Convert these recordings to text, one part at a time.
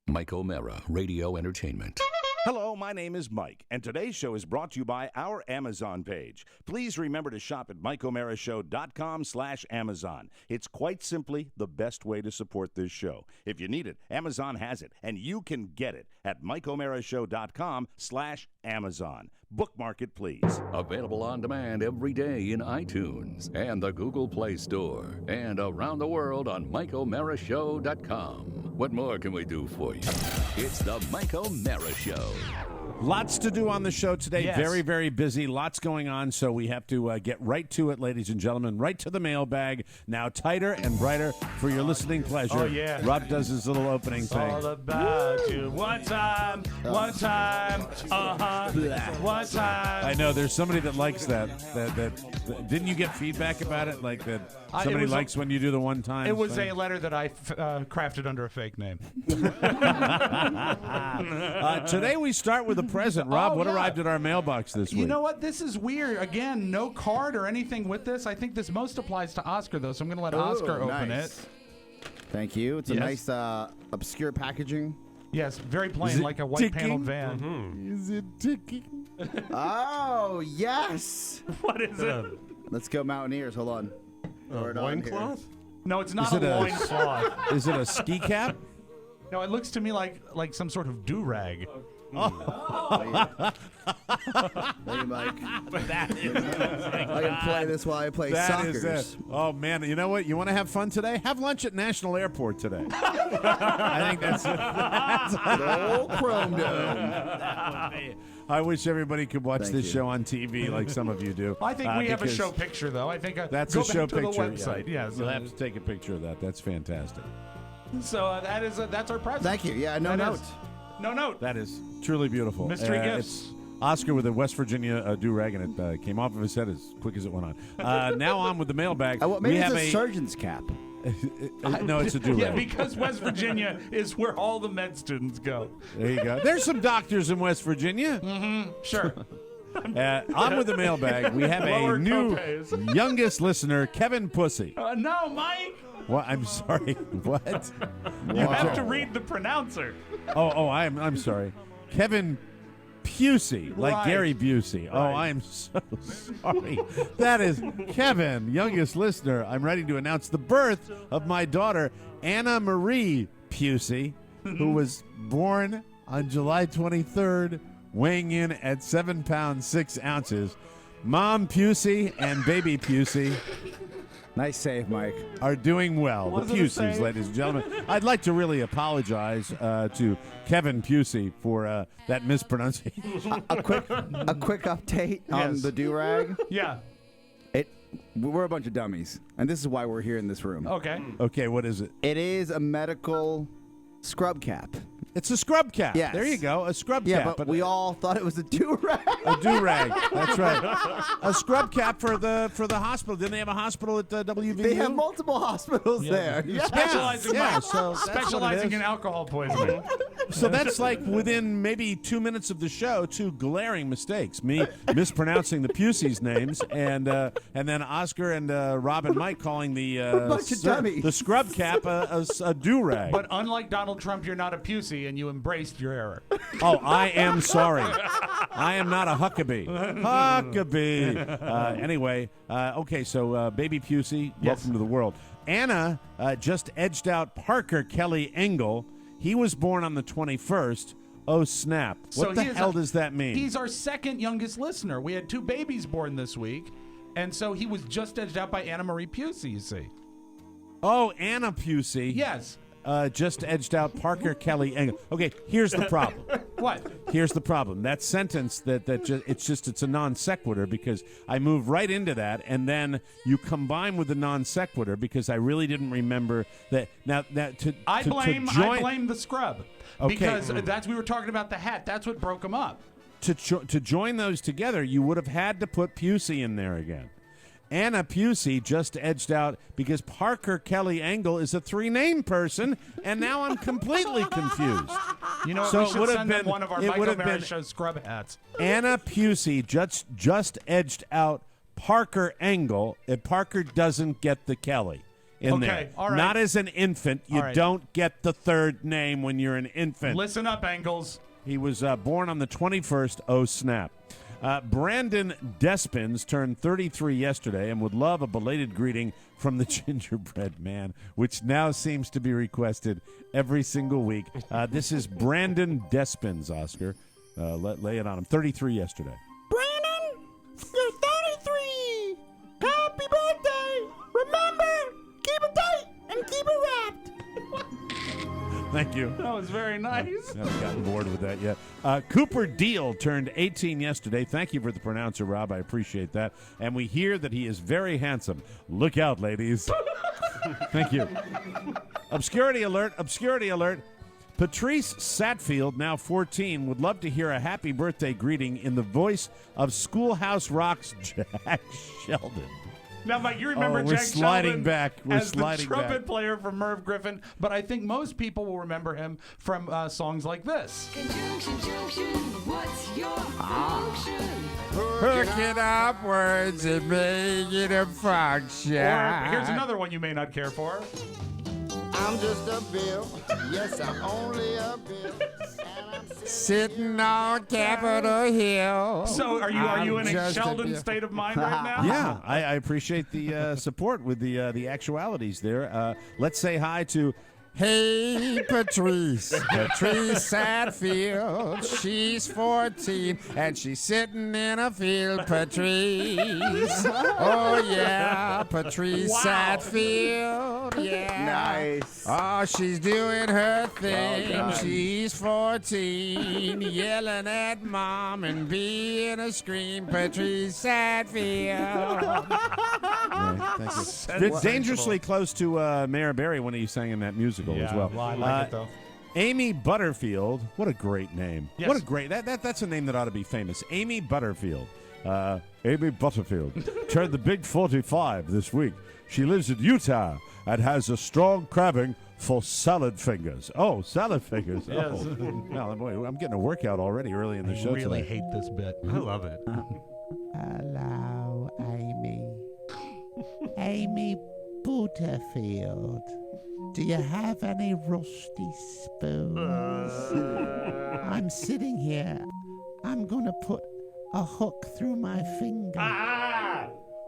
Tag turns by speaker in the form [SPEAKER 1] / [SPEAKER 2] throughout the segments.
[SPEAKER 1] Mike O'Mara, Radio Entertainment.
[SPEAKER 2] Hello, my name is Mike, and today's show is brought to you by our Amazon page. Please remember to shop at MikeO'MaraShow.com/Amazon. It's quite simply the best way to support this show. If you need it, Amazon has it, and you can get it at MikeO'MaraShow.com/Amazon. Bookmark it, please.
[SPEAKER 1] Available on demand every day in iTunes and the Google Play Store, and around the world on MikeO'MaraShow.com. What more can we do for you? It's the Mike O'Mara Show.
[SPEAKER 3] Lots to do on the show today.
[SPEAKER 4] Yes.
[SPEAKER 3] Very, very busy. Lots going on, so we have to get right to it, ladies and gentlemen. Right to the mailbag. Now tighter and brighter for your listening pleasure.
[SPEAKER 4] Oh, yeah.
[SPEAKER 3] Rob does his little opening
[SPEAKER 4] It's
[SPEAKER 3] thing.
[SPEAKER 4] all about you. One time, one time, one time.
[SPEAKER 3] I know there's somebody that likes that. Didn't you get feedback about it? Like that somebody likes when you do the one time.
[SPEAKER 4] It was
[SPEAKER 3] thing?
[SPEAKER 4] a letter that I crafted under a fake name.
[SPEAKER 3] Today we start with a present. Rob, what arrived at our mailbox this week?
[SPEAKER 4] You know what? This is weird. Again, no card or anything with this. I think this most applies to Oscar, though, so I'm going to let Oscar open it.
[SPEAKER 5] Thank you. It's a
[SPEAKER 4] Yes.
[SPEAKER 5] nice, obscure packaging.
[SPEAKER 4] Yes, very
[SPEAKER 3] Is
[SPEAKER 4] plain,
[SPEAKER 3] it
[SPEAKER 4] like a white
[SPEAKER 3] ticking?
[SPEAKER 4] paneled van.
[SPEAKER 3] Is it ticking?
[SPEAKER 5] Oh, yes.
[SPEAKER 4] What is it?
[SPEAKER 5] Let's go Mountaineers. Hold on.
[SPEAKER 6] Loincloth?
[SPEAKER 4] No, it's not
[SPEAKER 3] Is it
[SPEAKER 4] a
[SPEAKER 3] a-
[SPEAKER 4] loincloth.
[SPEAKER 3] Is it a ski cap?
[SPEAKER 4] No, it looks to me like some sort of do-rag.
[SPEAKER 5] Thank you, Mike. I can play this while I play
[SPEAKER 3] That is
[SPEAKER 5] Sockers.
[SPEAKER 3] it. Oh, man. You know what? You want to have fun today? Have lunch at National Airport today. I think that's
[SPEAKER 5] The old Chrome Dome.
[SPEAKER 3] I wish everybody could watch
[SPEAKER 5] Thank
[SPEAKER 3] this
[SPEAKER 5] you.
[SPEAKER 3] show on TV like some of you do.
[SPEAKER 4] I think we have a
[SPEAKER 3] because
[SPEAKER 4] show picture, though. I think
[SPEAKER 3] That's
[SPEAKER 4] go
[SPEAKER 3] a show
[SPEAKER 4] back to
[SPEAKER 3] picture.
[SPEAKER 4] the website.
[SPEAKER 3] Yeah.
[SPEAKER 4] Yes.
[SPEAKER 3] You'll have to take a picture of that. That's fantastic.
[SPEAKER 4] So that's our present.
[SPEAKER 5] Thank you. Yeah, no
[SPEAKER 4] That
[SPEAKER 5] note.
[SPEAKER 4] is- No note.
[SPEAKER 3] That is truly beautiful.
[SPEAKER 4] Mystery
[SPEAKER 3] It's
[SPEAKER 4] gifts.
[SPEAKER 3] Oscar with a West Virginia do-rag, and it came off of his head as quick as it went on. Now on with the mailbag.
[SPEAKER 5] Well, maybe
[SPEAKER 3] we
[SPEAKER 5] it's
[SPEAKER 3] have
[SPEAKER 5] a surgeon's cap.
[SPEAKER 3] No, it's a do-rag.
[SPEAKER 4] Yeah, because West Virginia is where all the med students go.
[SPEAKER 3] There you go. There's some doctors in West Virginia.
[SPEAKER 4] Sure.
[SPEAKER 3] On with the mailbag. We have
[SPEAKER 4] Lower
[SPEAKER 3] a new
[SPEAKER 4] copays.
[SPEAKER 3] youngest listener, Kevin Pussy.
[SPEAKER 4] No, Mike.
[SPEAKER 3] What? I'm sorry. What?
[SPEAKER 4] You have to read the pronouncer.
[SPEAKER 3] Oh, I'm sorry. Kevin Pusey, like
[SPEAKER 4] Right.
[SPEAKER 3] Gary Busey. Oh,
[SPEAKER 4] Right.
[SPEAKER 3] I am so sorry. That is Kevin, youngest listener. I'm ready to announce the birth of my daughter, Anna Marie Pusey, who was born on July 23rd, weighing in at 7 pounds 6 ounces. Mom Pusey and baby Pusey
[SPEAKER 5] Nice save, Mike.
[SPEAKER 3] are doing well.
[SPEAKER 4] Was
[SPEAKER 3] The
[SPEAKER 4] it a
[SPEAKER 3] Puseys,
[SPEAKER 4] save?
[SPEAKER 3] ladies and gentlemen. I'd like to really apologize to Kevin Pusey for that mispronunciation.
[SPEAKER 5] A quick update on
[SPEAKER 4] Yes.
[SPEAKER 5] the do-rag.
[SPEAKER 4] Yeah.
[SPEAKER 5] We're a bunch of dummies, and this is why we're here in this room.
[SPEAKER 4] Okay.
[SPEAKER 3] Okay, what is it?
[SPEAKER 5] It is a medical scrub cap.
[SPEAKER 3] It's a scrub cap.
[SPEAKER 5] Yes.
[SPEAKER 3] There you go, a scrub
[SPEAKER 5] Yeah,
[SPEAKER 3] cap.
[SPEAKER 5] but we all thought it was a do-rag.
[SPEAKER 3] a do-rag. That's right. A scrub cap for the hospital. Didn't they have a hospital at WVU?
[SPEAKER 5] They have multiple hospitals there. Yes.
[SPEAKER 4] Specializing,
[SPEAKER 3] Yeah, so that's
[SPEAKER 4] specializing
[SPEAKER 3] what it
[SPEAKER 4] in
[SPEAKER 3] is.
[SPEAKER 4] alcohol poisoning.
[SPEAKER 3] So that's like within maybe 2 minutes of the show, 2 glaring mistakes. Me mispronouncing the Pusey's names, and then Oscar and Rob and Mike calling the
[SPEAKER 5] bunch of dummies.
[SPEAKER 3] the scrub cap a do-rag.
[SPEAKER 4] But unlike Donald Trump, you're not a Pusey, and you embraced your error.
[SPEAKER 3] Oh, I am sorry. I am not a Huckabee. Huckabee. Anyway, okay, so Baby Pusey, welcome to the world. Anna just edged out Parker Kelly Engel. He was born on the 21st. Oh, snap.
[SPEAKER 4] So
[SPEAKER 3] What the
[SPEAKER 4] he is
[SPEAKER 3] hell
[SPEAKER 4] a-
[SPEAKER 3] does that mean?
[SPEAKER 4] He's our second youngest listener. We had 2 babies born this week, and so he was just edged out by Anna Marie Pusey, you see.
[SPEAKER 3] Oh, Anna Pusey.
[SPEAKER 4] Yes.
[SPEAKER 3] Just edged out Parker Kelly Engel. Okay, here's the problem.
[SPEAKER 4] What?
[SPEAKER 3] Here's the problem. That sentence it's a non sequitur because I move right into that, and then you combine with the non sequitur because I really didn't remember that.
[SPEAKER 4] I
[SPEAKER 3] join,
[SPEAKER 4] blame the scrub.
[SPEAKER 3] Okay.
[SPEAKER 4] Because we were talking about the hat. That's what broke him up.
[SPEAKER 3] to join those together. You would have had to put Pusey in there again. Anna Pusey just edged out because Parker Kelly Engel is a 3-name person, and now I'm completely confused.
[SPEAKER 4] You know what?
[SPEAKER 3] So
[SPEAKER 4] We
[SPEAKER 3] it
[SPEAKER 4] should
[SPEAKER 3] would have
[SPEAKER 4] send them
[SPEAKER 3] been-
[SPEAKER 4] one of our
[SPEAKER 3] it
[SPEAKER 4] Mike
[SPEAKER 3] would have
[SPEAKER 4] O'Mara
[SPEAKER 3] been-
[SPEAKER 4] Show scrub hats.
[SPEAKER 3] Anna Pusey just edged out Parker Engel, and Parker doesn't get the Kelly. in
[SPEAKER 4] Okay,
[SPEAKER 3] there.
[SPEAKER 4] all right.
[SPEAKER 3] Not as an infant. You
[SPEAKER 4] All right.
[SPEAKER 3] don't get the third name when you're an infant.
[SPEAKER 4] Listen up, Engels.
[SPEAKER 3] He was born on the 21st. Oh, snap. Brandon Despins turned 33 yesterday and would love a belated greeting from the gingerbread man, which now seems to be requested every single week. This is Brandon Despins, Oscar. Lay it on him. 33 yesterday.
[SPEAKER 6] Brandon, you're 33. Happy birthday. Remember, keep it tight and keep it wrapped.
[SPEAKER 3] Thank you.
[SPEAKER 4] That was very nice.
[SPEAKER 3] Haven't gotten bored with that yet. Cooper Deal turned 18 yesterday. Thank you for the pronouncer, Rob. I appreciate that. And we hear that he is very handsome. Look out, ladies. Thank you. Obscurity alert. Obscurity alert. Patrice Satfield, now 14, would love to hear a happy birthday greeting in the voice of Schoolhouse Rock's Jack Sheldon.
[SPEAKER 4] Now, Mike, you remember
[SPEAKER 3] we're
[SPEAKER 4] Jack
[SPEAKER 3] sliding
[SPEAKER 4] Sheldon
[SPEAKER 3] back. We're
[SPEAKER 4] as
[SPEAKER 3] sliding
[SPEAKER 4] the trumpet
[SPEAKER 3] back.
[SPEAKER 4] player from Merv Griffin, but I think most people will remember him from songs like this.
[SPEAKER 7] Conjunction, junction, what's your function?
[SPEAKER 8] Hook it upwards and make it a function.
[SPEAKER 4] Or here's another one you may not care for.
[SPEAKER 6] I'm just a bill. Yes, I'm only a bill.
[SPEAKER 8] Sitting on Capitol Hill.
[SPEAKER 4] So are you in a
[SPEAKER 8] just a
[SPEAKER 4] Sheldon
[SPEAKER 8] bit-
[SPEAKER 4] state of mind right now?
[SPEAKER 3] Yeah, I appreciate the support with the actualities there. Let's say hi to
[SPEAKER 8] Hey, Patrice. Patrice Satfield. She's 14 and she's sitting in a field. Patrice. Oh, yeah. Patrice
[SPEAKER 4] Wow.
[SPEAKER 8] Satfield. Yeah.
[SPEAKER 6] Nice.
[SPEAKER 8] Oh, she's doing her thing.
[SPEAKER 6] Well done.
[SPEAKER 8] She's 14, yelling at mom and being a scream. Patrice Satfield.
[SPEAKER 3] Thank you. Dangerously close to Mayor Barry when he sang in that musical as well.
[SPEAKER 4] I like it, though.
[SPEAKER 3] Amy Butterfield, what a great name!
[SPEAKER 4] Yes.
[SPEAKER 3] What a great that's a name that ought to be famous. Amy Butterfield. Amy Butterfield turned the big 45 this week. She lives in Utah and has a strong craving for salad fingers. Oh, salad fingers!
[SPEAKER 4] Yes.
[SPEAKER 3] Oh, well, boy, I'm getting a workout already early in the show.
[SPEAKER 4] I really
[SPEAKER 3] tonight.
[SPEAKER 4] hate this bit. I love it.
[SPEAKER 8] Hello, Amy. Amy Butterfield. Do you have any rusty spoons? I'm sitting here. I'm going to put a hook through my finger.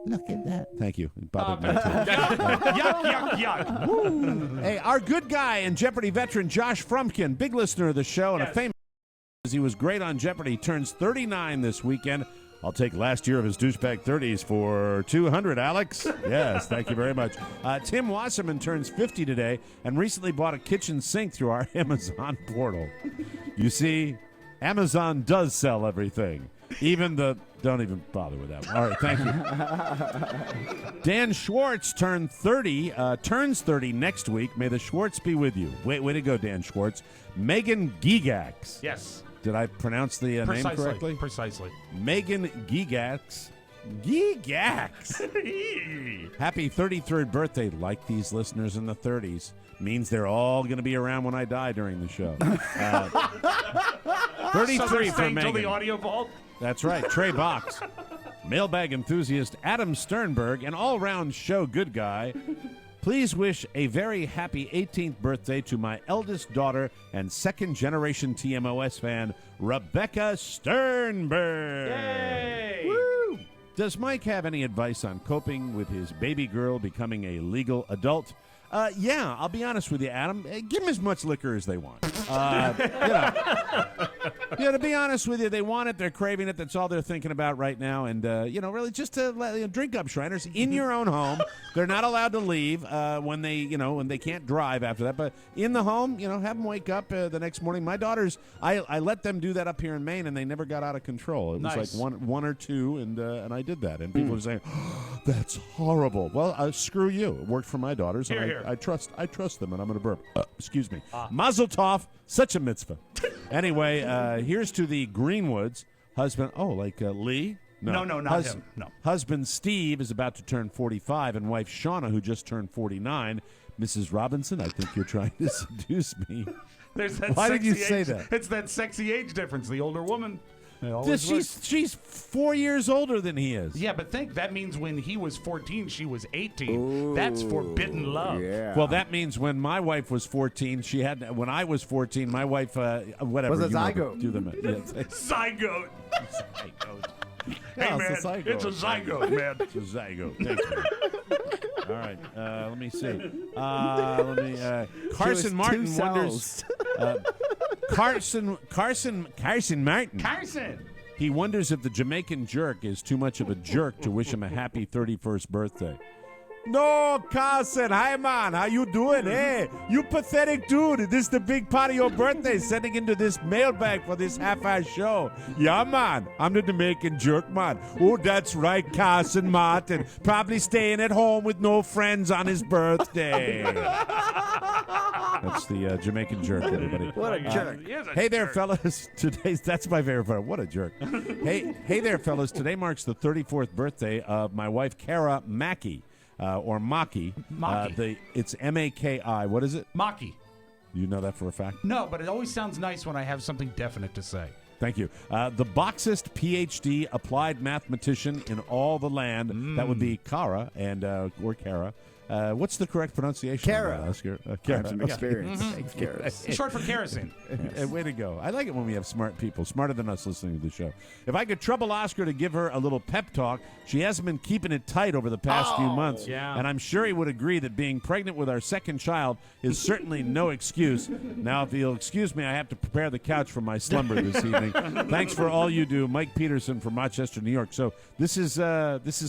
[SPEAKER 8] Look at that.
[SPEAKER 3] Thank you. It bothered me too.
[SPEAKER 4] Yuck, yuck, yuck.
[SPEAKER 3] Hey, our good guy and Jeopardy veteran Josh Frumpkin, big listener of the show and a famous. He was great on Jeopardy. Turns 39 this weekend. I'll take last year of his douchebag 30s for 200, Alex. Yes, thank you very much. Tim Wasserman turns 50 today and recently bought a kitchen sink through our Amazon portal. You see, Amazon does sell everything. Even the... Don't even bother with that one. All right, thank you. Dan Schwartz turns 30 next week. May the Schwartz be with you. Way to go, Dan Schwartz. Megan Gigax.
[SPEAKER 4] Yes.
[SPEAKER 3] Did I pronounce the name correctly?
[SPEAKER 4] Precisely.
[SPEAKER 3] Megan Gigax. Gigax. Happy 33rd birthday. Like these listeners in the 30s. Means they're all going to be around when I die during the show. 33
[SPEAKER 4] So
[SPEAKER 3] for
[SPEAKER 4] they're staying till
[SPEAKER 3] Megan.
[SPEAKER 4] the audio vault.
[SPEAKER 3] That's right. Trey Box. Mailbag enthusiast Adam Sternberg, an all-round show good guy. Please wish a very happy 18th birthday to my eldest daughter and second-generation TMOS fan, Rebecca Sternberg.
[SPEAKER 4] Yay!
[SPEAKER 3] Woo! Does Mike have any advice on coping with his baby girl becoming a legal adult? Yeah, I'll be honest with you, Adam. Give them as much liquor as they want. To be honest with you, they want it. They're craving it. That's all they're thinking about right now. And, really just to drink up, Shriners, in your own home. They're not allowed to leave when they can't drive after that. But in the home, have them wake up the next morning. My daughters, I let them do that up here in Maine, and they never got out of control. It was
[SPEAKER 4] Nice.
[SPEAKER 3] like one or two, and I did that. And people were saying, oh, that's horrible. Well, screw you. It worked for my daughters. And
[SPEAKER 4] Here.
[SPEAKER 3] I trust them, and I'm going to burp. Excuse me. Mazel tov. Such a mitzvah. Anyway, here's to the Greenwoods. Husband, Lee?
[SPEAKER 4] No, not him. No.
[SPEAKER 3] Husband Steve is about to turn 45, and wife Shauna, who just turned 49. Mrs. Robinson, I think you're trying to seduce me.
[SPEAKER 4] There's that
[SPEAKER 3] Why did you
[SPEAKER 4] sexy
[SPEAKER 3] say
[SPEAKER 4] age-
[SPEAKER 3] that?
[SPEAKER 4] It's that sexy age difference. The older woman.
[SPEAKER 3] She's 4 years older than he is.
[SPEAKER 4] Yeah, but that means when he was 14, she was 18. That's forbidden love.
[SPEAKER 2] Yeah.
[SPEAKER 3] Well, that means when my wife was 14, when I was 14, my wife, whatever.
[SPEAKER 9] Was a
[SPEAKER 3] you know,
[SPEAKER 9] zygote.
[SPEAKER 3] Do them.
[SPEAKER 4] Zygote.
[SPEAKER 3] Hey,
[SPEAKER 4] man, it's a zygote, man.
[SPEAKER 3] It's a zygote. Thanks, man. All right, let me see. Carson Martin wonders. Carson Martin.
[SPEAKER 4] Carson.
[SPEAKER 3] He wonders if the Jamaican jerk is too much of a jerk to wish him a happy 31st birthday. No, Carson. Hi, man. How you doing? Hey, you pathetic dude. This is the big part of your birthday, sending into this mailbag for this half-hour show. Yeah, man. I'm the Jamaican jerk, man. Oh, that's right, Carson Martin. Probably staying at home with no friends on his birthday. That's the Jamaican jerk, everybody.
[SPEAKER 9] What a jerk.
[SPEAKER 3] Hey there, fellas. That's my favorite part. What a jerk. Hey there, fellas. Today marks the 34th birthday of my wife, Kara Mackey. Or Maki. It's M-A-K-I. What is it?
[SPEAKER 4] Maki.
[SPEAKER 3] You know that for a fact?
[SPEAKER 4] No, but it always sounds nice when I have something definite to say.
[SPEAKER 3] Thank you. The boxist PhD applied mathematician in all the land. That would be Kara or Kara. What's the correct pronunciation?
[SPEAKER 9] Kara.
[SPEAKER 3] Oscar?
[SPEAKER 9] I
[SPEAKER 3] Kara.
[SPEAKER 9] have some experience. Thanks, Kara.
[SPEAKER 4] Short for kerosene.
[SPEAKER 3] Way to go. I like it when we have smart people, smarter than us, listening to the show. If I could trouble Oscar to give her a little pep talk, she hasn't been keeping it tight over the past few months.
[SPEAKER 4] Yeah.
[SPEAKER 3] And I'm sure he would agree that being pregnant with our second child is certainly no excuse. Now, if you'll excuse me, I have to prepare the couch for my slumber this evening. Thanks for all you do. Mike Peterson from Rochester, New York. So this is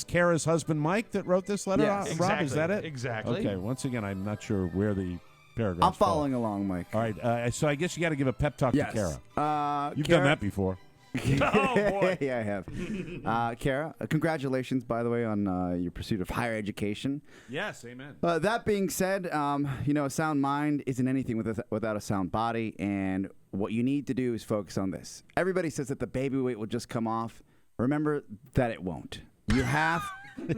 [SPEAKER 3] Kara's husband, Mike, that wrote this letter?
[SPEAKER 9] Yes.
[SPEAKER 3] Rob,
[SPEAKER 4] Exactly.
[SPEAKER 3] is that it?
[SPEAKER 4] Exactly.
[SPEAKER 3] Okay, once again, I'm not sure where the paragraph.
[SPEAKER 9] I'm following along, Mike.
[SPEAKER 3] All right, so I guess you got to give a pep talk
[SPEAKER 9] Yes.
[SPEAKER 3] to Kara. You've
[SPEAKER 9] Kara-
[SPEAKER 3] done that before.
[SPEAKER 4] Oh, boy.
[SPEAKER 9] Yeah, I have. Kara, congratulations, by the way, on your pursuit of higher education.
[SPEAKER 3] Yes, amen.
[SPEAKER 9] That being said, a sound mind isn't anything without a sound body, and what you need to do is focus on this. Everybody says that the baby weight will just come off. Remember that it won't. You have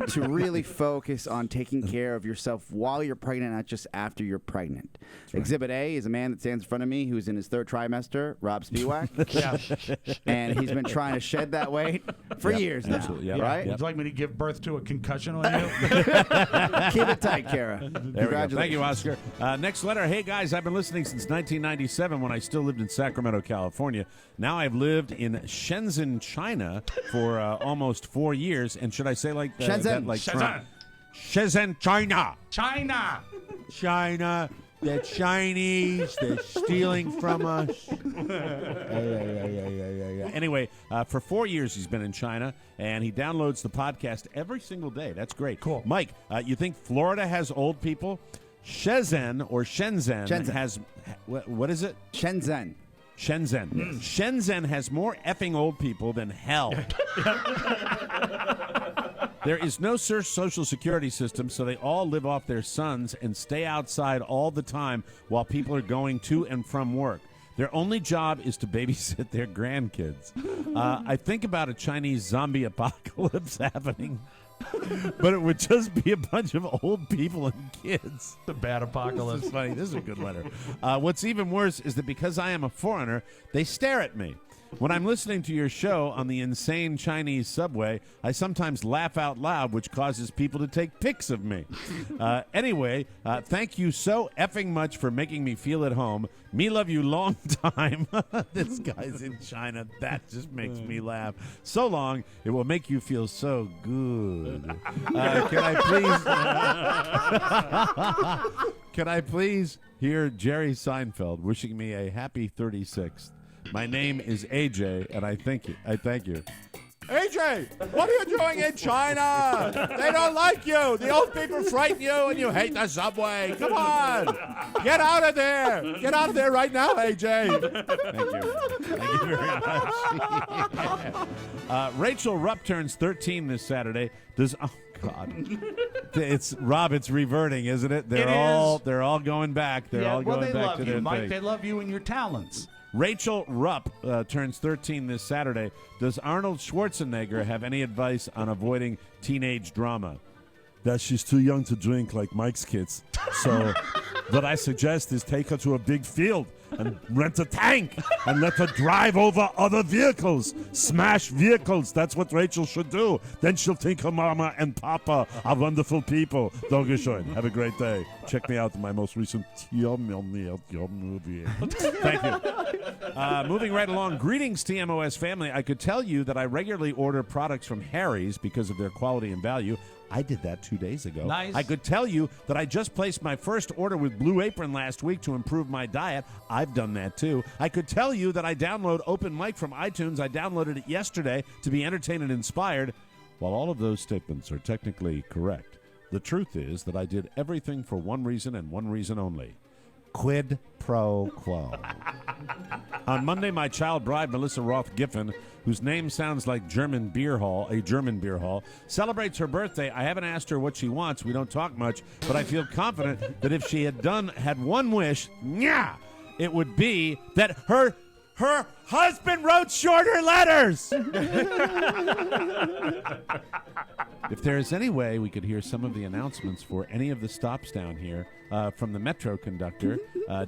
[SPEAKER 9] to really focus on taking care of yourself while you're pregnant, not just after you're pregnant. Right. Exhibit A is a man that stands in front of me who's in his third trimester, Rob Spiewak. And he's been trying to shed that weight for years now.
[SPEAKER 3] Absolutely, yeah.
[SPEAKER 9] Right?
[SPEAKER 4] Would you like me to give birth to a concussion on you?
[SPEAKER 9] Keep it tight, Kara.
[SPEAKER 3] There we go.
[SPEAKER 9] Congratulations.
[SPEAKER 3] Thank you, Oscar. Next letter. Hey, guys, I've been listening since 1997 when I still lived in Sacramento, California. Now I've lived in Shenzhen, China for almost 4 years. And should I say like
[SPEAKER 9] Shenzhen.
[SPEAKER 3] that, like
[SPEAKER 4] Shenzhen.
[SPEAKER 3] Shenzhen, China.
[SPEAKER 4] China.
[SPEAKER 3] China. The Chinese, they're stealing from us. Anyway, for 4 years he's been in China, and he downloads the podcast every single day. That's great.
[SPEAKER 4] Cool.
[SPEAKER 3] Mike, you think Florida has old people? Shenzhen has, what is it?
[SPEAKER 9] Shenzhen.
[SPEAKER 3] Shenzhen. Shenzhen has more effing old people than hell. There is no social security system, so they all live off their sons and stay outside all the time while people are going to and from work. Their only job is to babysit their grandkids. I think about a Chinese zombie apocalypse happening, but it would just be a bunch of old people and kids.
[SPEAKER 4] The bad apocalypse.
[SPEAKER 3] This is funny. This is a good letter. What's even worse is that because I am a foreigner, they stare at me. When I'm listening to your show on the insane Chinese subway, I sometimes laugh out loud, which causes people to take pics of me. Anyway, thank you so effing much for making me feel at home. Me love you long time. This guy's in China. That just makes me laugh. So long. It will make you feel so good. Can I please hear Jerry Seinfeld wishing me a happy 36th? My name is AJ, and I thank you. AJ, what are you doing in China? They don't like you. The old people frighten you, and you hate the subway. Come on. Get out of there. Get out of there right now, AJ. Thank you. Thank you very much. Rachel Rupp turns 13 this Saturday. Oh, God. It's Rob, it's reverting, isn't it? They're all going back. They're all going back to their thing.
[SPEAKER 4] Mike. They love you and your talents.
[SPEAKER 3] Rachel Rupp turns 13 this Saturday. Does Arnold Schwarzenegger have any advice on avoiding teenage drama? That she's too young to drink like Mike's kids. So what I suggest is take her to a big field and rent a tank and let her drive over other vehicles, smash vehicles. That's what Rachel should do. Then she'll think her mama and papa are wonderful people. Dankeschön. Have a great day. Check me out in my most recent movie. Thank you. Moving right along. Greetings, TMOS family. I could tell you that I regularly order products from Harry's because of their quality and value. I did that 2 days ago.
[SPEAKER 4] Nice.
[SPEAKER 3] I could tell you that I just placed my first order with Blue Apron last week to improve my diet. I've done that too. I could tell you that I download Open Mic from iTunes. I downloaded it yesterday to be entertained and inspired. While all of those statements are technically correct, the truth is that I did everything for one reason and one reason only. Quid pro quo. On Monday, my child bride, Melissa Roth Giffen, whose name sounds like a German beer hall, celebrates her birthday. I haven't asked her what she wants. We don't talk much, but I feel confident that if she had one wish, it would be that her husband wrote shorter letters. If there is any way we could hear some of the announcements for any of the stops down here from the Metro conductor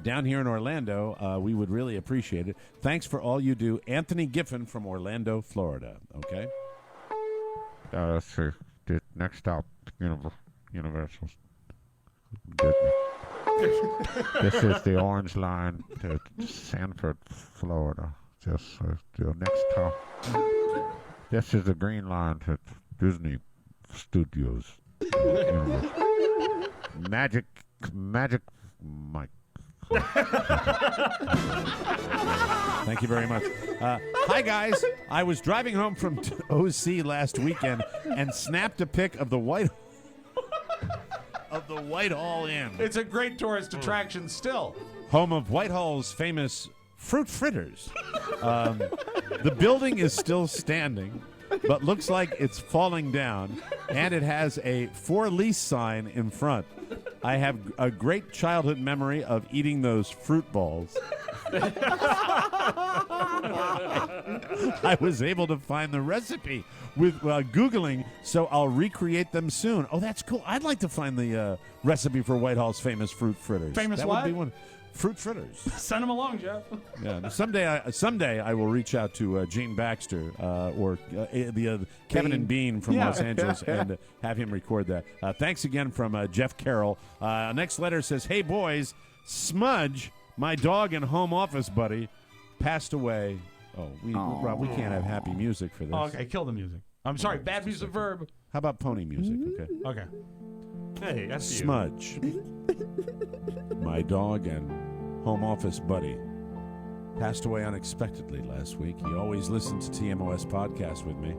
[SPEAKER 3] down here in Orlando, we would really appreciate it. Thanks for all you do. Anthony Giffen from Orlando, Florida. Okay?
[SPEAKER 10] Let's see. The next stop, Universal. This is the orange line to Sanford, Florida. Just the next stop. This is the green line to Disney Studios. Magic Mike.
[SPEAKER 3] Thank you very much. Hi, guys. I was driving home from OC last weekend and snapped a pic of the Whitehall Inn.
[SPEAKER 4] It's a great tourist attraction still.
[SPEAKER 3] Home of Whitehall's famous fruit fritters. The building is still standing, but looks like it's falling down, and it has a for lease sign in front. I have a great childhood memory of eating those fruit balls. I was able to find the recipe with Googling, so I'll recreate them soon. Oh, that's cool. I'd like to find the recipe for Whitehall's famous fruit fritters.
[SPEAKER 4] Famous
[SPEAKER 3] that
[SPEAKER 4] what?
[SPEAKER 3] Would be one. Fruit fritters.
[SPEAKER 4] Send them along, Jeff.
[SPEAKER 3] Yeah. Someday I will reach out to Gene Baxter or Kevin and Bean from Los Angeles and have him record that. Thanks again from Jeff Carroll. Next letter says, "Hey boys, Smudge, my dog and home office buddy, passed away." Oh, Rob, we can't have happy music for this.
[SPEAKER 4] Oh, okay, kill the music. I'm sorry, bad music verb.
[SPEAKER 3] How about pony music? Okay.
[SPEAKER 5] Hey, that's you.
[SPEAKER 3] Smudge, my dog and home office buddy, passed away unexpectedly last week. He always listened to TMOS podcast with me,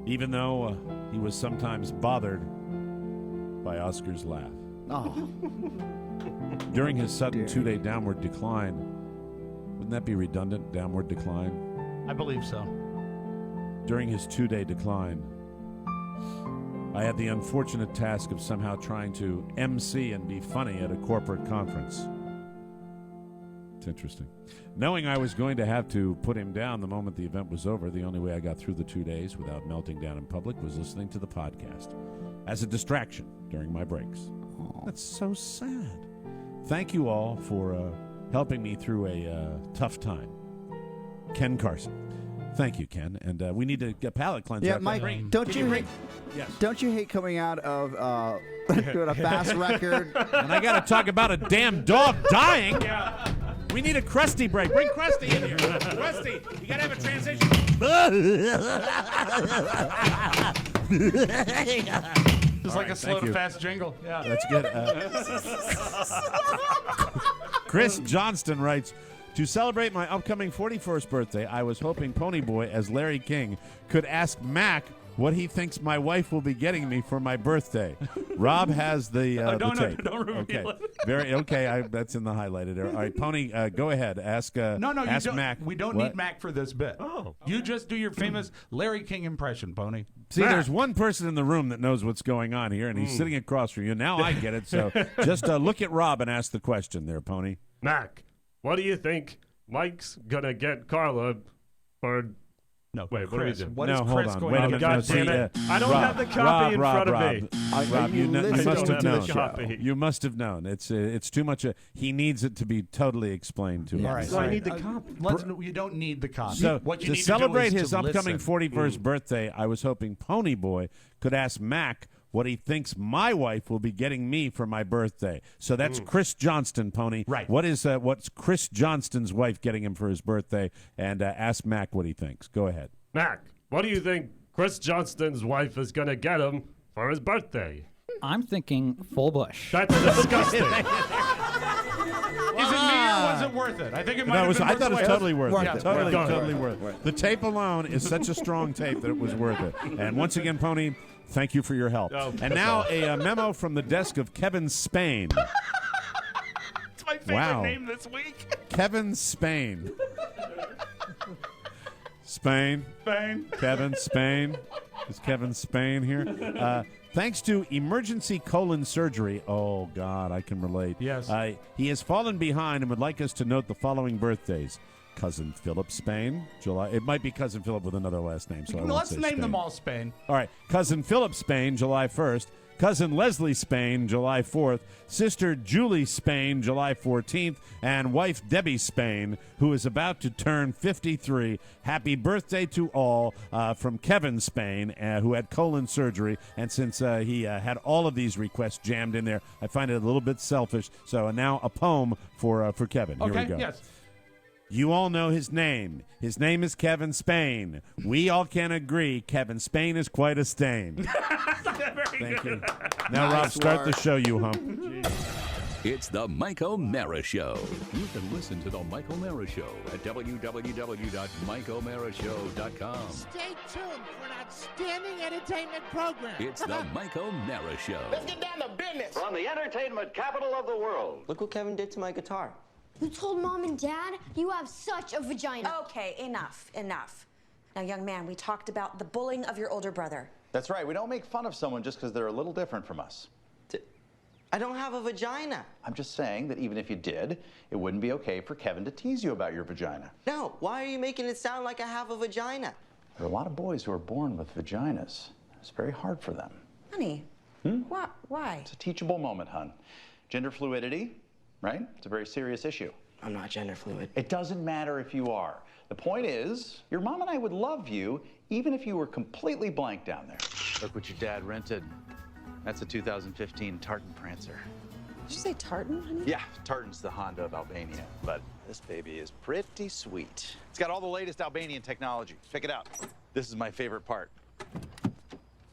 [SPEAKER 3] even though he was sometimes bothered by Oscar's laugh.
[SPEAKER 9] Oh.
[SPEAKER 3] During his sudden 2-day downward decline, wouldn't that be redundant, downward decline?
[SPEAKER 4] I believe so.
[SPEAKER 3] During his 2-day decline, I had the unfortunate task of somehow trying to MC and be funny at a corporate conference. It's interesting. Knowing I was going to have to put him down the moment the event was over, the only way I got through the 2 days without melting down in public was listening to the podcast as a distraction during my breaks. That's so sad. Thank you all for helping me through a tough time. Ken Carson. Thank you, Ken. And we need to get palate cleanser.
[SPEAKER 9] Yeah, Mike, don't you hate coming out of doing a fast record?
[SPEAKER 3] And I got to talk about a damn dog dying. Yeah. We need a Krusty break. Bring Krusty in here. Krusty, you got to have a transition.
[SPEAKER 4] Just like a slow to fast jingle. Yeah.
[SPEAKER 3] That's good. Chris Johnston writes, "To celebrate my upcoming 41st birthday, I was hoping Ponyboy as Larry King could ask Mac what he thinks my wife will be getting me for my birthday." Rob has the tape.
[SPEAKER 4] Don't reveal it.
[SPEAKER 3] Very okay. That's in the highlighted area. All right, Pony, go ahead. Ask. Ask
[SPEAKER 4] you don't,
[SPEAKER 3] Mac.
[SPEAKER 4] We don't need Mac for this bit.
[SPEAKER 5] Oh,
[SPEAKER 4] you just do your famous Larry King impression, Pony.
[SPEAKER 3] See, there's one person in the room that knows what's going on here, and he's sitting across from you. Now I get it. So just look at Rob and ask the question there, Pony.
[SPEAKER 5] Mac, what do you think Mike's gonna get Carla for
[SPEAKER 4] No,
[SPEAKER 5] Wait, what are we
[SPEAKER 4] Chris.
[SPEAKER 5] doing?
[SPEAKER 4] What
[SPEAKER 3] no,
[SPEAKER 4] is
[SPEAKER 3] hold
[SPEAKER 4] Chris
[SPEAKER 3] on.
[SPEAKER 4] going
[SPEAKER 3] Wait a
[SPEAKER 4] to
[SPEAKER 3] minute.
[SPEAKER 4] do?
[SPEAKER 5] God
[SPEAKER 3] No, see,
[SPEAKER 5] damn it. I don't
[SPEAKER 3] Rob,
[SPEAKER 5] have the copy in front of me.
[SPEAKER 3] Rob, you
[SPEAKER 9] listening
[SPEAKER 3] must have
[SPEAKER 9] to the
[SPEAKER 3] known.
[SPEAKER 9] show?
[SPEAKER 3] You must have known. It's too much. He needs it to be totally explained to him.
[SPEAKER 4] All right.
[SPEAKER 5] So I need the copy.
[SPEAKER 4] You don't need the copy.
[SPEAKER 3] So
[SPEAKER 4] what you
[SPEAKER 3] to
[SPEAKER 4] need
[SPEAKER 3] celebrate
[SPEAKER 4] to do is
[SPEAKER 3] his
[SPEAKER 4] to
[SPEAKER 3] upcoming
[SPEAKER 4] listen.
[SPEAKER 3] 41st birthday, I was hoping Pony Boy could ask Mac what he thinks my wife will be getting me for my birthday. So that's Chris Johnston, Pony.
[SPEAKER 4] Right.
[SPEAKER 3] What's Chris Johnston's wife getting him for his birthday? And ask Mac what he thinks. Go ahead.
[SPEAKER 5] Mac, what do you think Chris Johnston's wife is going to get him for his birthday?
[SPEAKER 11] I'm thinking full bush.
[SPEAKER 5] That's disgusting.
[SPEAKER 4] Is it me or was it worth it? I think it might have been
[SPEAKER 3] I thought it was totally worth it.
[SPEAKER 4] Yeah,
[SPEAKER 3] Totally worth it. The tape alone is such a strong tape that it was worth it. And once again, Pony, thank you for your help.
[SPEAKER 5] Oh,
[SPEAKER 3] and now a memo from the desk of Kevin Spain.
[SPEAKER 5] It's my favorite name this week.
[SPEAKER 3] Kevin Spain. Spain. Kevin Spain. Is Kevin Spain here? Thanks to emergency colon surgery, oh, God, I can relate.
[SPEAKER 4] Yes.
[SPEAKER 3] He has fallen behind and would like us to note the following birthdays. Cousin Philip Spain, July. It might be Cousin Philip with another last name, so I won't
[SPEAKER 4] Let's
[SPEAKER 3] say
[SPEAKER 4] name
[SPEAKER 3] Spain.
[SPEAKER 4] them all Spain.
[SPEAKER 3] All right. Cousin Philip Spain, July 1st. Cousin Leslie Spain, July 4th. Sister Julie Spain, July 14th. And wife Debbie Spain, who is about to turn 53. Happy birthday to all from Kevin Spain, who had colon surgery. And since he had all of these requests jammed in there, I find it a little bit selfish. So now a poem for Kevin. Here we go.
[SPEAKER 4] Yes.
[SPEAKER 3] You all know his name. His name is Kevin Spain. We all can agree Kevin Spain is quite a stain. Thank you. Now, Rob, start the show, you hump.
[SPEAKER 1] It's the Mike O'Mara Show. You can listen to the Mike O'Mara Show at www.mikeomarashow.com.
[SPEAKER 6] Stay tuned for an outstanding entertainment program.
[SPEAKER 1] It's the Mike O'Mara Show.
[SPEAKER 6] Let's get down to business.
[SPEAKER 12] From the entertainment capital of the world.
[SPEAKER 13] Look what Kevin did to my guitar.
[SPEAKER 14] You told Mom and Dad you have such a vagina.
[SPEAKER 15] Okay, enough. Now, young man, we talked about the bullying of your older brother.
[SPEAKER 12] That's right. We don't make fun of someone just because they're a little different from us.
[SPEAKER 13] I don't have a vagina.
[SPEAKER 12] I'm just saying that even if you did, it wouldn't be okay for Kevin to tease you about your vagina.
[SPEAKER 13] No, why are you making it sound like I have a vagina?
[SPEAKER 12] There are a lot of boys who are born with vaginas. It's very hard for them.
[SPEAKER 15] Honey, why?
[SPEAKER 12] It's a teachable moment, hon. Gender fluidity, right? It's a very serious issue.
[SPEAKER 13] I'm not gender fluid.
[SPEAKER 12] It doesn't matter if you are. The point is, your mom and I would love you even if you were completely blank down there. Look what your dad rented. That's a 2015 Tartan Prancer.
[SPEAKER 15] Did you say tartan, honey?
[SPEAKER 12] Yeah, Tartan's the Honda of Albania, but this baby is pretty sweet. It's got all the latest Albanian technology. Check it out. This is my favorite part.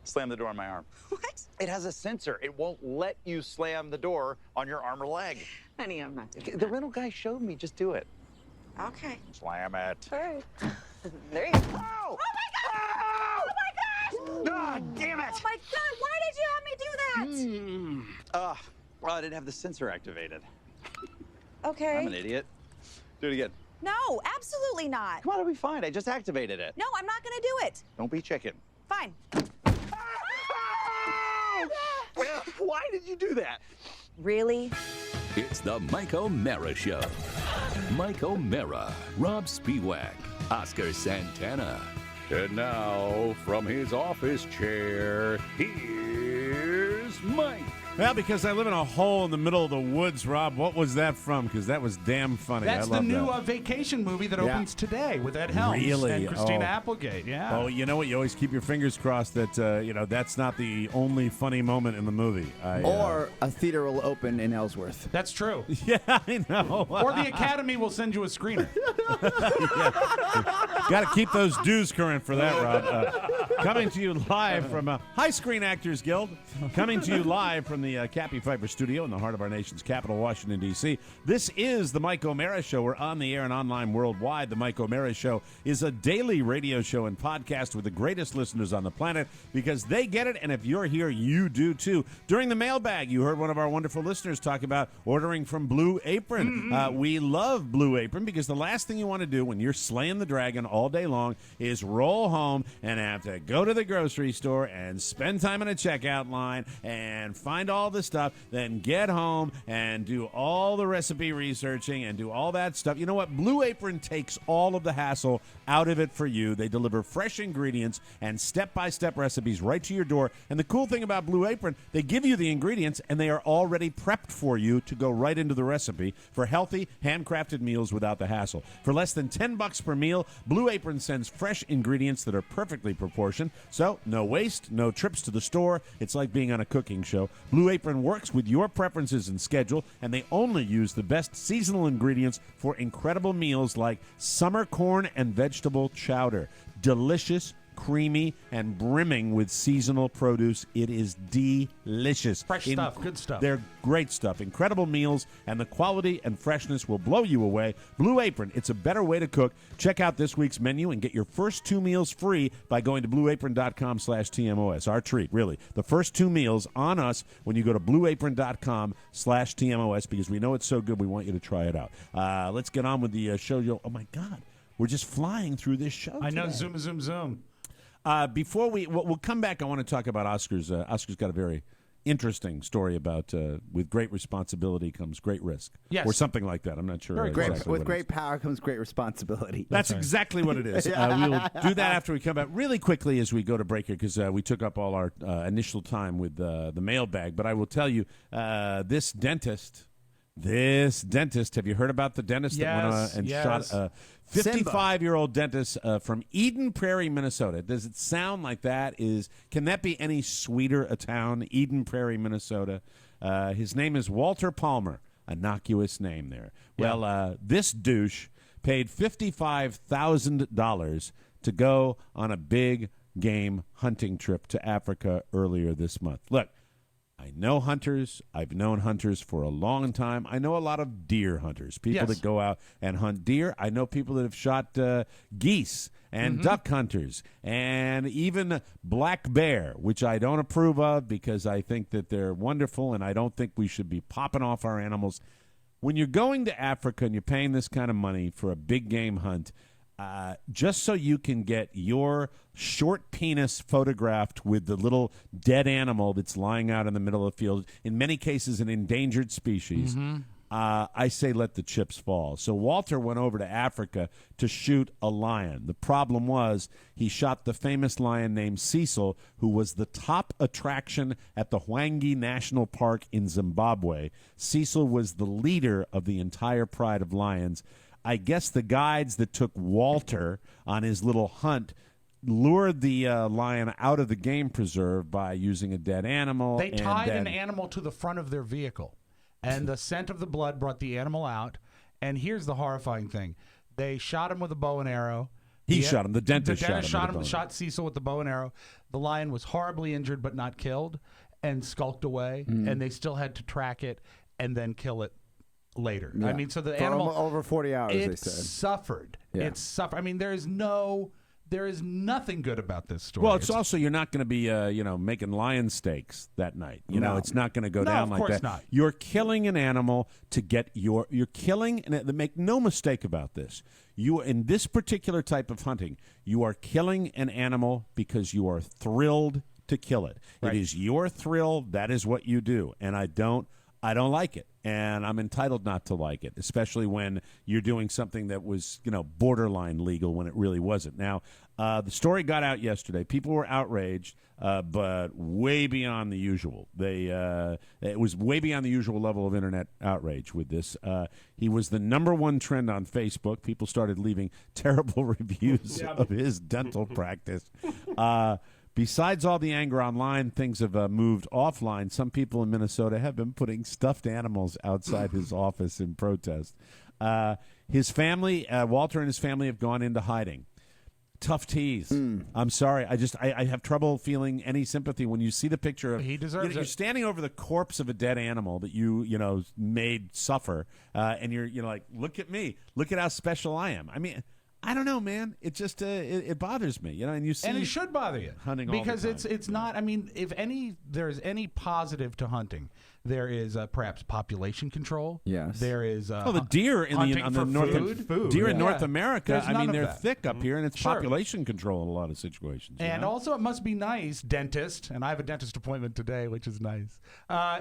[SPEAKER 12] Slam the door on my arm.
[SPEAKER 15] What?
[SPEAKER 12] It has a sensor. It won't let you slam the door on your arm or leg.
[SPEAKER 15] Honey, I'm not doing
[SPEAKER 12] The rental guy showed me. Just do it.
[SPEAKER 15] that. Okay.
[SPEAKER 12] Slam it.
[SPEAKER 15] All right. There you go.
[SPEAKER 12] Oh!
[SPEAKER 15] Oh, my God! Oh, my gosh!
[SPEAKER 12] God damn it!
[SPEAKER 15] Oh, my God! Why did you have me do that?
[SPEAKER 12] Well, I didn't have the sensor activated.
[SPEAKER 15] Okay.
[SPEAKER 12] I'm an idiot. Do it again.
[SPEAKER 15] No, absolutely not.
[SPEAKER 12] Come on, it'll be fine. I just activated it.
[SPEAKER 15] No, I'm not going to do it.
[SPEAKER 12] Don't be chicken.
[SPEAKER 15] Fine.
[SPEAKER 12] Why did you do that?
[SPEAKER 15] Really?
[SPEAKER 1] It's the Mike O'Mara Show. Mike O'Mara, Rob Spiewak, Oscar Santana. And now, from his office chair, here's Mike.
[SPEAKER 3] Well, because I live in a hole in the middle of the woods, Rob, what was that from? Because that was damn funny.
[SPEAKER 4] That's
[SPEAKER 3] I
[SPEAKER 4] the
[SPEAKER 3] love
[SPEAKER 4] new
[SPEAKER 3] that.
[SPEAKER 4] vacation movie that opens today with Ed Helms
[SPEAKER 3] Really?
[SPEAKER 4] and Christina
[SPEAKER 3] Oh.
[SPEAKER 4] Applegate. Yeah.
[SPEAKER 3] Oh, you know what? You always keep your fingers crossed that, that's not the only funny moment in the movie.
[SPEAKER 9] Or a theater will open in Ellsworth.
[SPEAKER 4] That's true.
[SPEAKER 3] Yeah, I know.
[SPEAKER 4] Or the Academy will send you a screener.
[SPEAKER 3] Got to keep those dues current for that, Rob. Coming to you live from High Screen Actors Guild. Coming to you live from the Cappy Pfeiffer Studio in the heart of our nation's capital, Washington, D.C. This is the Mike O'Mara Show. We're on the air and online worldwide. The Mike O'Mara Show is a daily radio show and podcast with the greatest listeners on the planet because they get it, and if you're here, you do too. During the mailbag, you heard one of our wonderful listeners talk about ordering from Blue Apron. We love Blue Apron because the last thing you want to do when you're slaying the dragon all day long is roll home and have to go to the grocery store and spend time in a checkout line and find all the stuff, then get home and do all the recipe researching and do all that stuff. You know what? Blue Apron takes all of the hassle out of it for you. They deliver fresh ingredients and step-by-step recipes right to your door. And the cool thing about Blue Apron, they give you the ingredients and they are already prepped for you to go right into the recipe for healthy, handcrafted meals without the hassle. For less than $10 per meal, Blue Apron sends fresh ingredients that are perfectly proportioned. So, no waste, no trips to the store. It's like being on a cooking show. Blue Apron works with your preferences and schedule, and they only use the best seasonal ingredients for incredible meals like summer corn and vegetable chowder. Delicious, creamy, and brimming with seasonal produce. It is delicious.
[SPEAKER 4] Fresh stuff, good stuff.
[SPEAKER 3] They're great stuff. Incredible meals, and the quality and freshness will blow you away. Blue Apron, it's a better way to cook. Check out this week's menu and get your first 2 meals free by going to blueapron.com/TMOS. Our treat, really. The first 2 meals on us when you go to blueapron.com/TMOS, because we know it's so good we want you to try it out. Let's get on with the show. Oh, my God. We're just flying through this show
[SPEAKER 4] I know.
[SPEAKER 3] today.
[SPEAKER 4] Zoom, zoom, zoom.
[SPEAKER 3] Before we'll come back, I want to talk about Oscar's. Oscar's got a very interesting story about with great responsibility comes great risk.
[SPEAKER 9] Yes.
[SPEAKER 3] Or something like that. I'm not sure. Exactly
[SPEAKER 9] With great power comes great responsibility.
[SPEAKER 3] That's exactly what it is. We'll do that after we come back really quickly as we go to break here, because we took up all our initial time with the mailbag. But I will tell you, this dentist, have you heard about the dentist that went and shot a 55-year-old dentist from Eden Prairie, Minnesota? Does it sound like that? Can that be any sweeter a town? Eden Prairie, Minnesota. His name is Walter Palmer. Innocuous name there. Well, this douche paid $55,000 to go on a big game hunting trip to Africa earlier this month. Look, I know hunters. I've known hunters for a long time. I know a lot of deer hunters, people that go out and hunt deer. I know people that have shot geese and duck hunters and even black bear, which I don't approve of because I think that they're wonderful and I don't think we should be popping off our animals. When you're going to Africa and you're paying this kind of money for a big game hunt, just so you can get your short penis photographed with the little dead animal that's lying out in the middle of the field, in many cases an endangered species, I say let the chips fall. So Walter went over to Africa to shoot a lion. The problem was he shot the famous lion named Cecil, who was the top attraction at the Hwange National Park in Zimbabwe. Cecil was the leader of the entire pride of lions. I guess the guides that took Walter on his little hunt lured the lion out of the game preserve by using a dead animal.
[SPEAKER 4] They tied an animal to the front of their vehicle, and the scent of the blood brought the animal out. And here's the horrifying thing. They shot him with a bow and arrow.
[SPEAKER 3] He shot him. The dentist
[SPEAKER 4] shot Cecil with the bow and arrow. The lion was horribly injured but not killed and skulked away, and they still had to track it and then kill it later.
[SPEAKER 9] Yeah.
[SPEAKER 4] I mean, so the
[SPEAKER 9] For
[SPEAKER 4] animal
[SPEAKER 9] over 40 hours, they
[SPEAKER 4] it
[SPEAKER 9] said.
[SPEAKER 4] suffered.
[SPEAKER 9] Yeah.
[SPEAKER 4] It suffered. I mean, there is nothing good about this story.
[SPEAKER 3] Well, it's also you're not going to be making lion steaks that night. You know, it's not going to go down like that.
[SPEAKER 4] Of course not.
[SPEAKER 3] You're killing an animal to get you're killing, and make no mistake about this. You, in this particular type of hunting, you are killing an animal because you are thrilled to kill it.
[SPEAKER 4] Right.
[SPEAKER 3] It is your thrill. That is what you do, and I don't like it, and I'm entitled not to like it, especially when you're doing something that was, borderline legal when it really wasn't. Now, the story got out yesterday. People were outraged, but way beyond the usual. It was way beyond the usual level of internet outrage with this. He was the #1 trend on Facebook. People started leaving terrible reviews of his dental practice. Besides all the anger online, things have moved offline. Some people in Minnesota have been putting stuffed animals outside his office in protest. His family, Walter and his family, have gone into hiding. Tough tease. I'm sorry. I have trouble feeling any sympathy when you see the picture of.
[SPEAKER 4] He deserves
[SPEAKER 3] You're
[SPEAKER 4] it.
[SPEAKER 3] standing over the corpse of a dead animal that you made suffer, and you're like, look at me, look at how special I am. I mean, I don't know, man. It just it bothers me, and you see,
[SPEAKER 4] and it should bother you
[SPEAKER 3] hunting all
[SPEAKER 4] because
[SPEAKER 3] the time.
[SPEAKER 4] it's not. I mean, if there's any positive to hunting, there is perhaps population control.
[SPEAKER 9] Yes,
[SPEAKER 4] there is.
[SPEAKER 3] The deer in the
[SPEAKER 4] North
[SPEAKER 3] deer in North America.
[SPEAKER 4] There's none of
[SPEAKER 3] they're
[SPEAKER 4] that.
[SPEAKER 3] thick up here, and it's
[SPEAKER 4] Sure.
[SPEAKER 3] population control in a lot of situations.
[SPEAKER 4] And also, it must be nice, dentist, and I have a dentist appointment today, which is nice.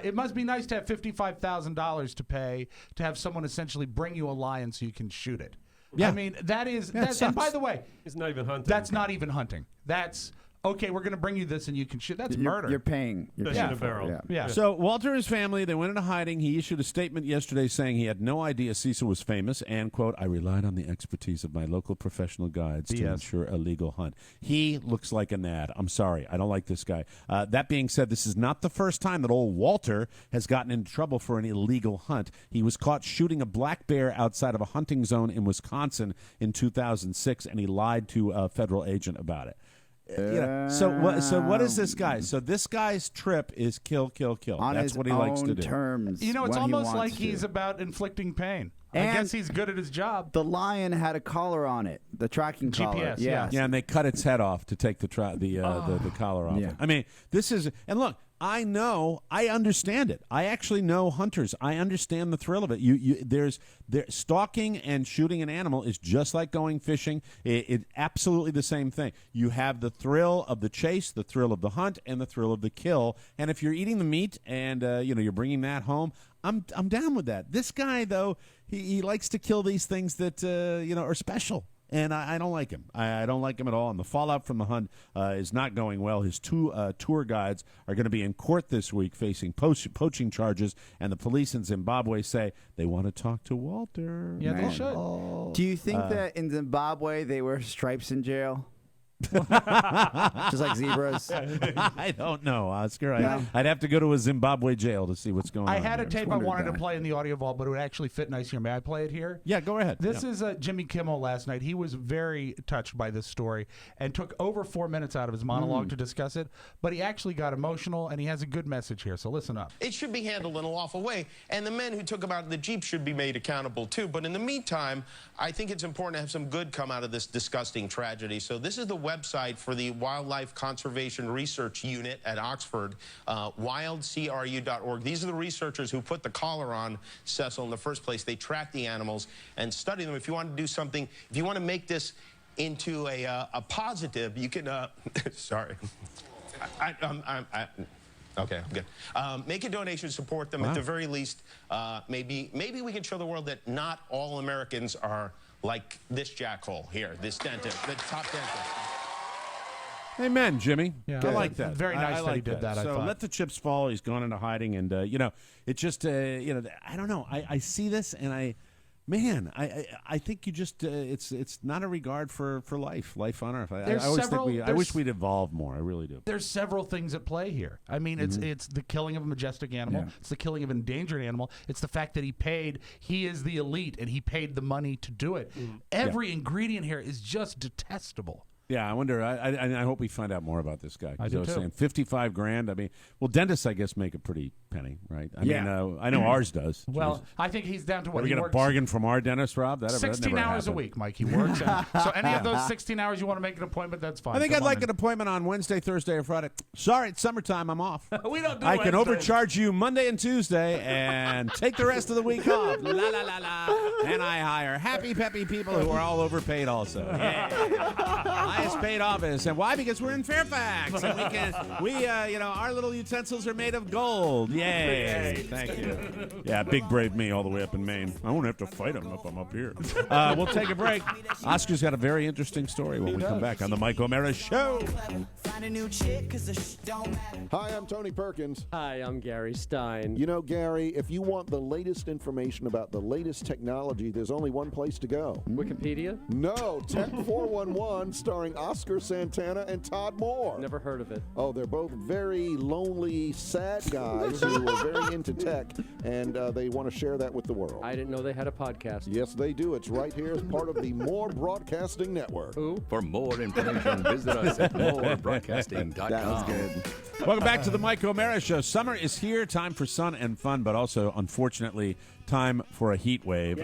[SPEAKER 4] It must be nice to have $55,000 to pay to have someone essentially bring you a lion so you can shoot it.
[SPEAKER 3] Yeah.
[SPEAKER 4] I mean, that is.
[SPEAKER 3] Yeah, it
[SPEAKER 4] and by
[SPEAKER 3] sucks.
[SPEAKER 4] the way,
[SPEAKER 5] It's not even hunting.
[SPEAKER 4] that's not even hunting. That's okay. We're going to bring you this, and you can shoot. That's murder.
[SPEAKER 9] You're paying.
[SPEAKER 5] Fish in a barrel.
[SPEAKER 4] Yeah.
[SPEAKER 3] So Walter and his family, they went into hiding. He issued a statement yesterday saying he had no idea Cecil was famous and, quote, I relied on the expertise of my local professional guides to ensure a legal hunt. He looks like an ad. I'm sorry. I don't like this guy. That being said, this is not the first time that old Walter has gotten into trouble for an illegal hunt. He was caught shooting a black bear outside of a hunting zone in Wisconsin in 2006, and he lied to a federal agent about it. So what is this guy? So this guy's trip is kill, kill, kill.
[SPEAKER 9] On
[SPEAKER 3] That's
[SPEAKER 9] his
[SPEAKER 3] what he likes to
[SPEAKER 9] own
[SPEAKER 3] do.
[SPEAKER 9] terms.
[SPEAKER 4] You know, it's
[SPEAKER 9] when he
[SPEAKER 4] almost
[SPEAKER 9] wants
[SPEAKER 4] like
[SPEAKER 9] to.
[SPEAKER 4] he's about inflicting pain. I
[SPEAKER 9] And
[SPEAKER 4] guess he's good at his job.
[SPEAKER 9] The lion had a collar on it, the tracking collar.
[SPEAKER 4] GPS,
[SPEAKER 9] Yeah.
[SPEAKER 3] Yeah, and they cut its head off to take the collar off.
[SPEAKER 9] Yeah.
[SPEAKER 3] it. I mean, this is and look. I understand it. I actually know hunters. I understand the thrill of it. There's stalking and shooting an animal is just like going fishing. It's absolutely the same thing. You have the thrill of the chase, the thrill of the hunt, and the thrill of the kill. And if you're eating the meat and you're bringing that home, I'm down with that. This guy though, he likes to kill these things that are special. And I don't like him. I don't like him at all. And the fallout from the hunt is not going well. His two tour guides are going to be in court this week facing poaching charges. And the police in Zimbabwe say they want to talk to Walter.
[SPEAKER 4] Yeah, they should.
[SPEAKER 9] Do you think that in Zimbabwe they wear stripes in jail? Just like zebras.
[SPEAKER 3] I don't know, Oscar. I'd have to go to a Zimbabwe jail to see what's going on.
[SPEAKER 4] I had a
[SPEAKER 3] there.
[SPEAKER 4] tape I wanted to play in the audio vault, but it would actually fit nice here. May I play it here?
[SPEAKER 3] Yeah, go ahead.
[SPEAKER 4] This is Jimmy Kimmel last night. He was very touched by this story and took over 4 minutes out of his monologue to discuss it, but he actually got emotional, and he has a good message here, so listen up.
[SPEAKER 16] It should be handled in a lawful way, and the men who took him out of the Jeep should be made accountable too. But in the meantime, I think it's important to have some good come out of this disgusting tragedy. So this is the website for the Wildlife Conservation Research Unit at Oxford, wildcru.org. These are the researchers who put the collar on Cecil in the first place. They track the animals and study them. If you want to do something, if you want to make this into a positive, you can, sorry. Okay, I'm good. Make a donation, support them. At the very least, maybe we can show the world that not all Americans are like this jackhole here, this dentist, the top dentist.
[SPEAKER 3] Amen, Jimmy.
[SPEAKER 4] Yeah.
[SPEAKER 3] I like that.
[SPEAKER 4] Very nice
[SPEAKER 3] I
[SPEAKER 4] that he
[SPEAKER 3] like
[SPEAKER 4] did that, I
[SPEAKER 3] So
[SPEAKER 4] thought.
[SPEAKER 3] let the chips fall. He's gone into hiding, and it just I don't know. I see this, and I think you just it's not a regard for life on Earth. I wish we'd evolve more. I really do.
[SPEAKER 4] There's several things at play here. I mean, it's the killing of a majestic animal.
[SPEAKER 9] Yeah.
[SPEAKER 4] It's the killing of an endangered animal. It's the fact that he is the elite, and he paid the money to do it. Every ingredient here is just detestable.
[SPEAKER 3] Yeah, I wonder. I hope we find out more about this guy.
[SPEAKER 4] I do
[SPEAKER 3] was
[SPEAKER 4] too.
[SPEAKER 3] saying $55,000. I mean, well, dentists, I guess, make a pretty penny, right? I mean, I know ours does.
[SPEAKER 4] Well,
[SPEAKER 3] Jeez.
[SPEAKER 4] I think he's down to
[SPEAKER 3] Are
[SPEAKER 4] what
[SPEAKER 3] we
[SPEAKER 4] he
[SPEAKER 3] going to
[SPEAKER 4] works.
[SPEAKER 3] bargain from our dentist, Rob? That
[SPEAKER 4] 16
[SPEAKER 3] never
[SPEAKER 4] hours a
[SPEAKER 3] happened.
[SPEAKER 4] week, Mike. He works. So any of those 16 hours you want to make an appointment, that's fine.
[SPEAKER 3] I think
[SPEAKER 4] Come
[SPEAKER 3] I'd
[SPEAKER 4] on
[SPEAKER 3] like
[SPEAKER 4] in.
[SPEAKER 3] an appointment on Wednesday, Thursday, or Friday. Sorry, it's summertime. I'm off.
[SPEAKER 4] We don't do
[SPEAKER 3] I can
[SPEAKER 4] Wednesdays.
[SPEAKER 3] overcharge you Monday and Tuesday and take the rest of the week off. La la la la. And I hire happy, peppy people who are all overpaid also. Yeah. Highest paid office. And why? Because we're in Fairfax. And our little utensils are made of gold. Yay. Thank you. Yeah, big brave me all the way up in Maine. I won't have to fight him if I'm up here. We'll take a break. Oscar's got a very interesting story when we come back on the Mike O'Mara Show.
[SPEAKER 17] Hi, I'm Tony Perkins.
[SPEAKER 18] Hi, I'm Gary Stein.
[SPEAKER 17] You know, Gary, if you want the latest information about the latest technology, there's only one place to go.
[SPEAKER 18] Wikipedia?
[SPEAKER 17] No, Tech 411, starring Oscar Santana and Todd Moore.
[SPEAKER 18] Never heard of it.
[SPEAKER 17] Oh, they're both very lonely, sad guys who who are very into tech, and they want to share that with the world.
[SPEAKER 18] I didn't know they had a podcast.
[SPEAKER 17] Yes, they do. It's right here as part of the More Broadcasting Network.
[SPEAKER 1] For more information, visit us at morebroadcasting.com.
[SPEAKER 9] That was good.
[SPEAKER 3] Welcome back to the Mike O'Mara Show. Summer is here. Time for sun and fun, but also, unfortunately, time for a heat wave.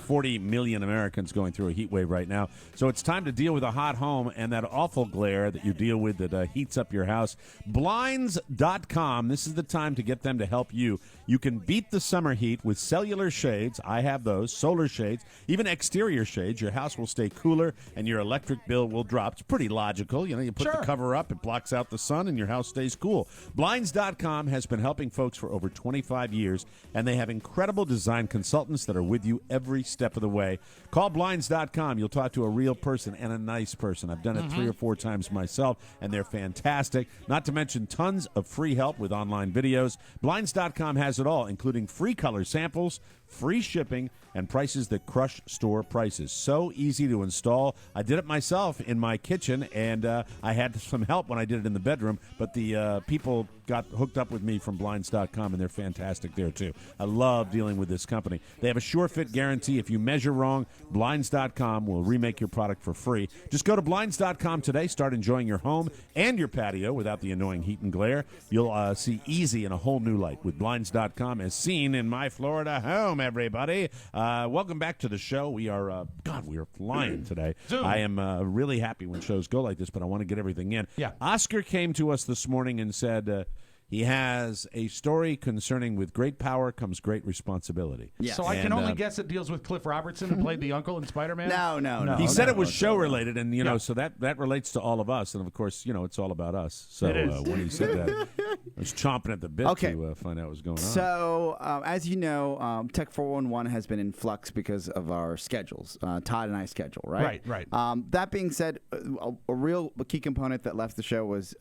[SPEAKER 3] 40 million Americans going through a heat wave right now. So it's time to deal with a hot home and that awful glare that you deal with that heats up your house. Blinds.com. This is the time to get them to help you. You can beat the summer heat with cellular shades. I have those. Solar shades. Even exterior shades. Your house will stay cooler and your electric bill will drop. It's pretty logical. You know, you put the cover up, it blocks out the sun, and your house stays cool. Blinds.com has been helping folks for over 25 years, and they have incredible design consultants that are with you every step of the way. Call Blinds.com. You'll talk to a real person and a nice person. I've done it 3 or 4 times myself, and they're fantastic. Not to mention tons of free help with online videos. Blinds.com has it all, including free color samples, free shipping, and prices that crush store prices. So easy to install. I did it myself in my kitchen, and I had some help when I did it in the bedroom, but the people got hooked up with me from Blinds.com, and they're fantastic there, too. I love dealing with this company. They have a sure fit guarantee. If you measure wrong, Blinds.com will remake your product for free. Just go to Blinds.com today. Start enjoying your home and your patio without the annoying heat and glare. You'll see easy in a whole new light with Blinds.com, as seen in my Florida home, everybody. Welcome back to the show. We are, we are flying today. I am really happy when shows go like this, but I want to get everything in.
[SPEAKER 4] Yeah.
[SPEAKER 3] Oscar came to us this morning and said he has a story concerning with great power comes great responsibility.
[SPEAKER 9] Yes.
[SPEAKER 4] So I can only guess it deals with Cliff Robertson, who played the uncle in Spider-Man?
[SPEAKER 9] No.
[SPEAKER 3] He said it was show-related, and, so that relates to all of us. And, of course, it's all about us. So
[SPEAKER 4] It is.
[SPEAKER 3] when he said that, I was chomping at the bit to find out what was going on.
[SPEAKER 9] So, as you know, Tech 411 has been in flux because of our schedules, Todd and I's schedule, right?
[SPEAKER 4] Right.
[SPEAKER 9] That being said, a real key component that left the show was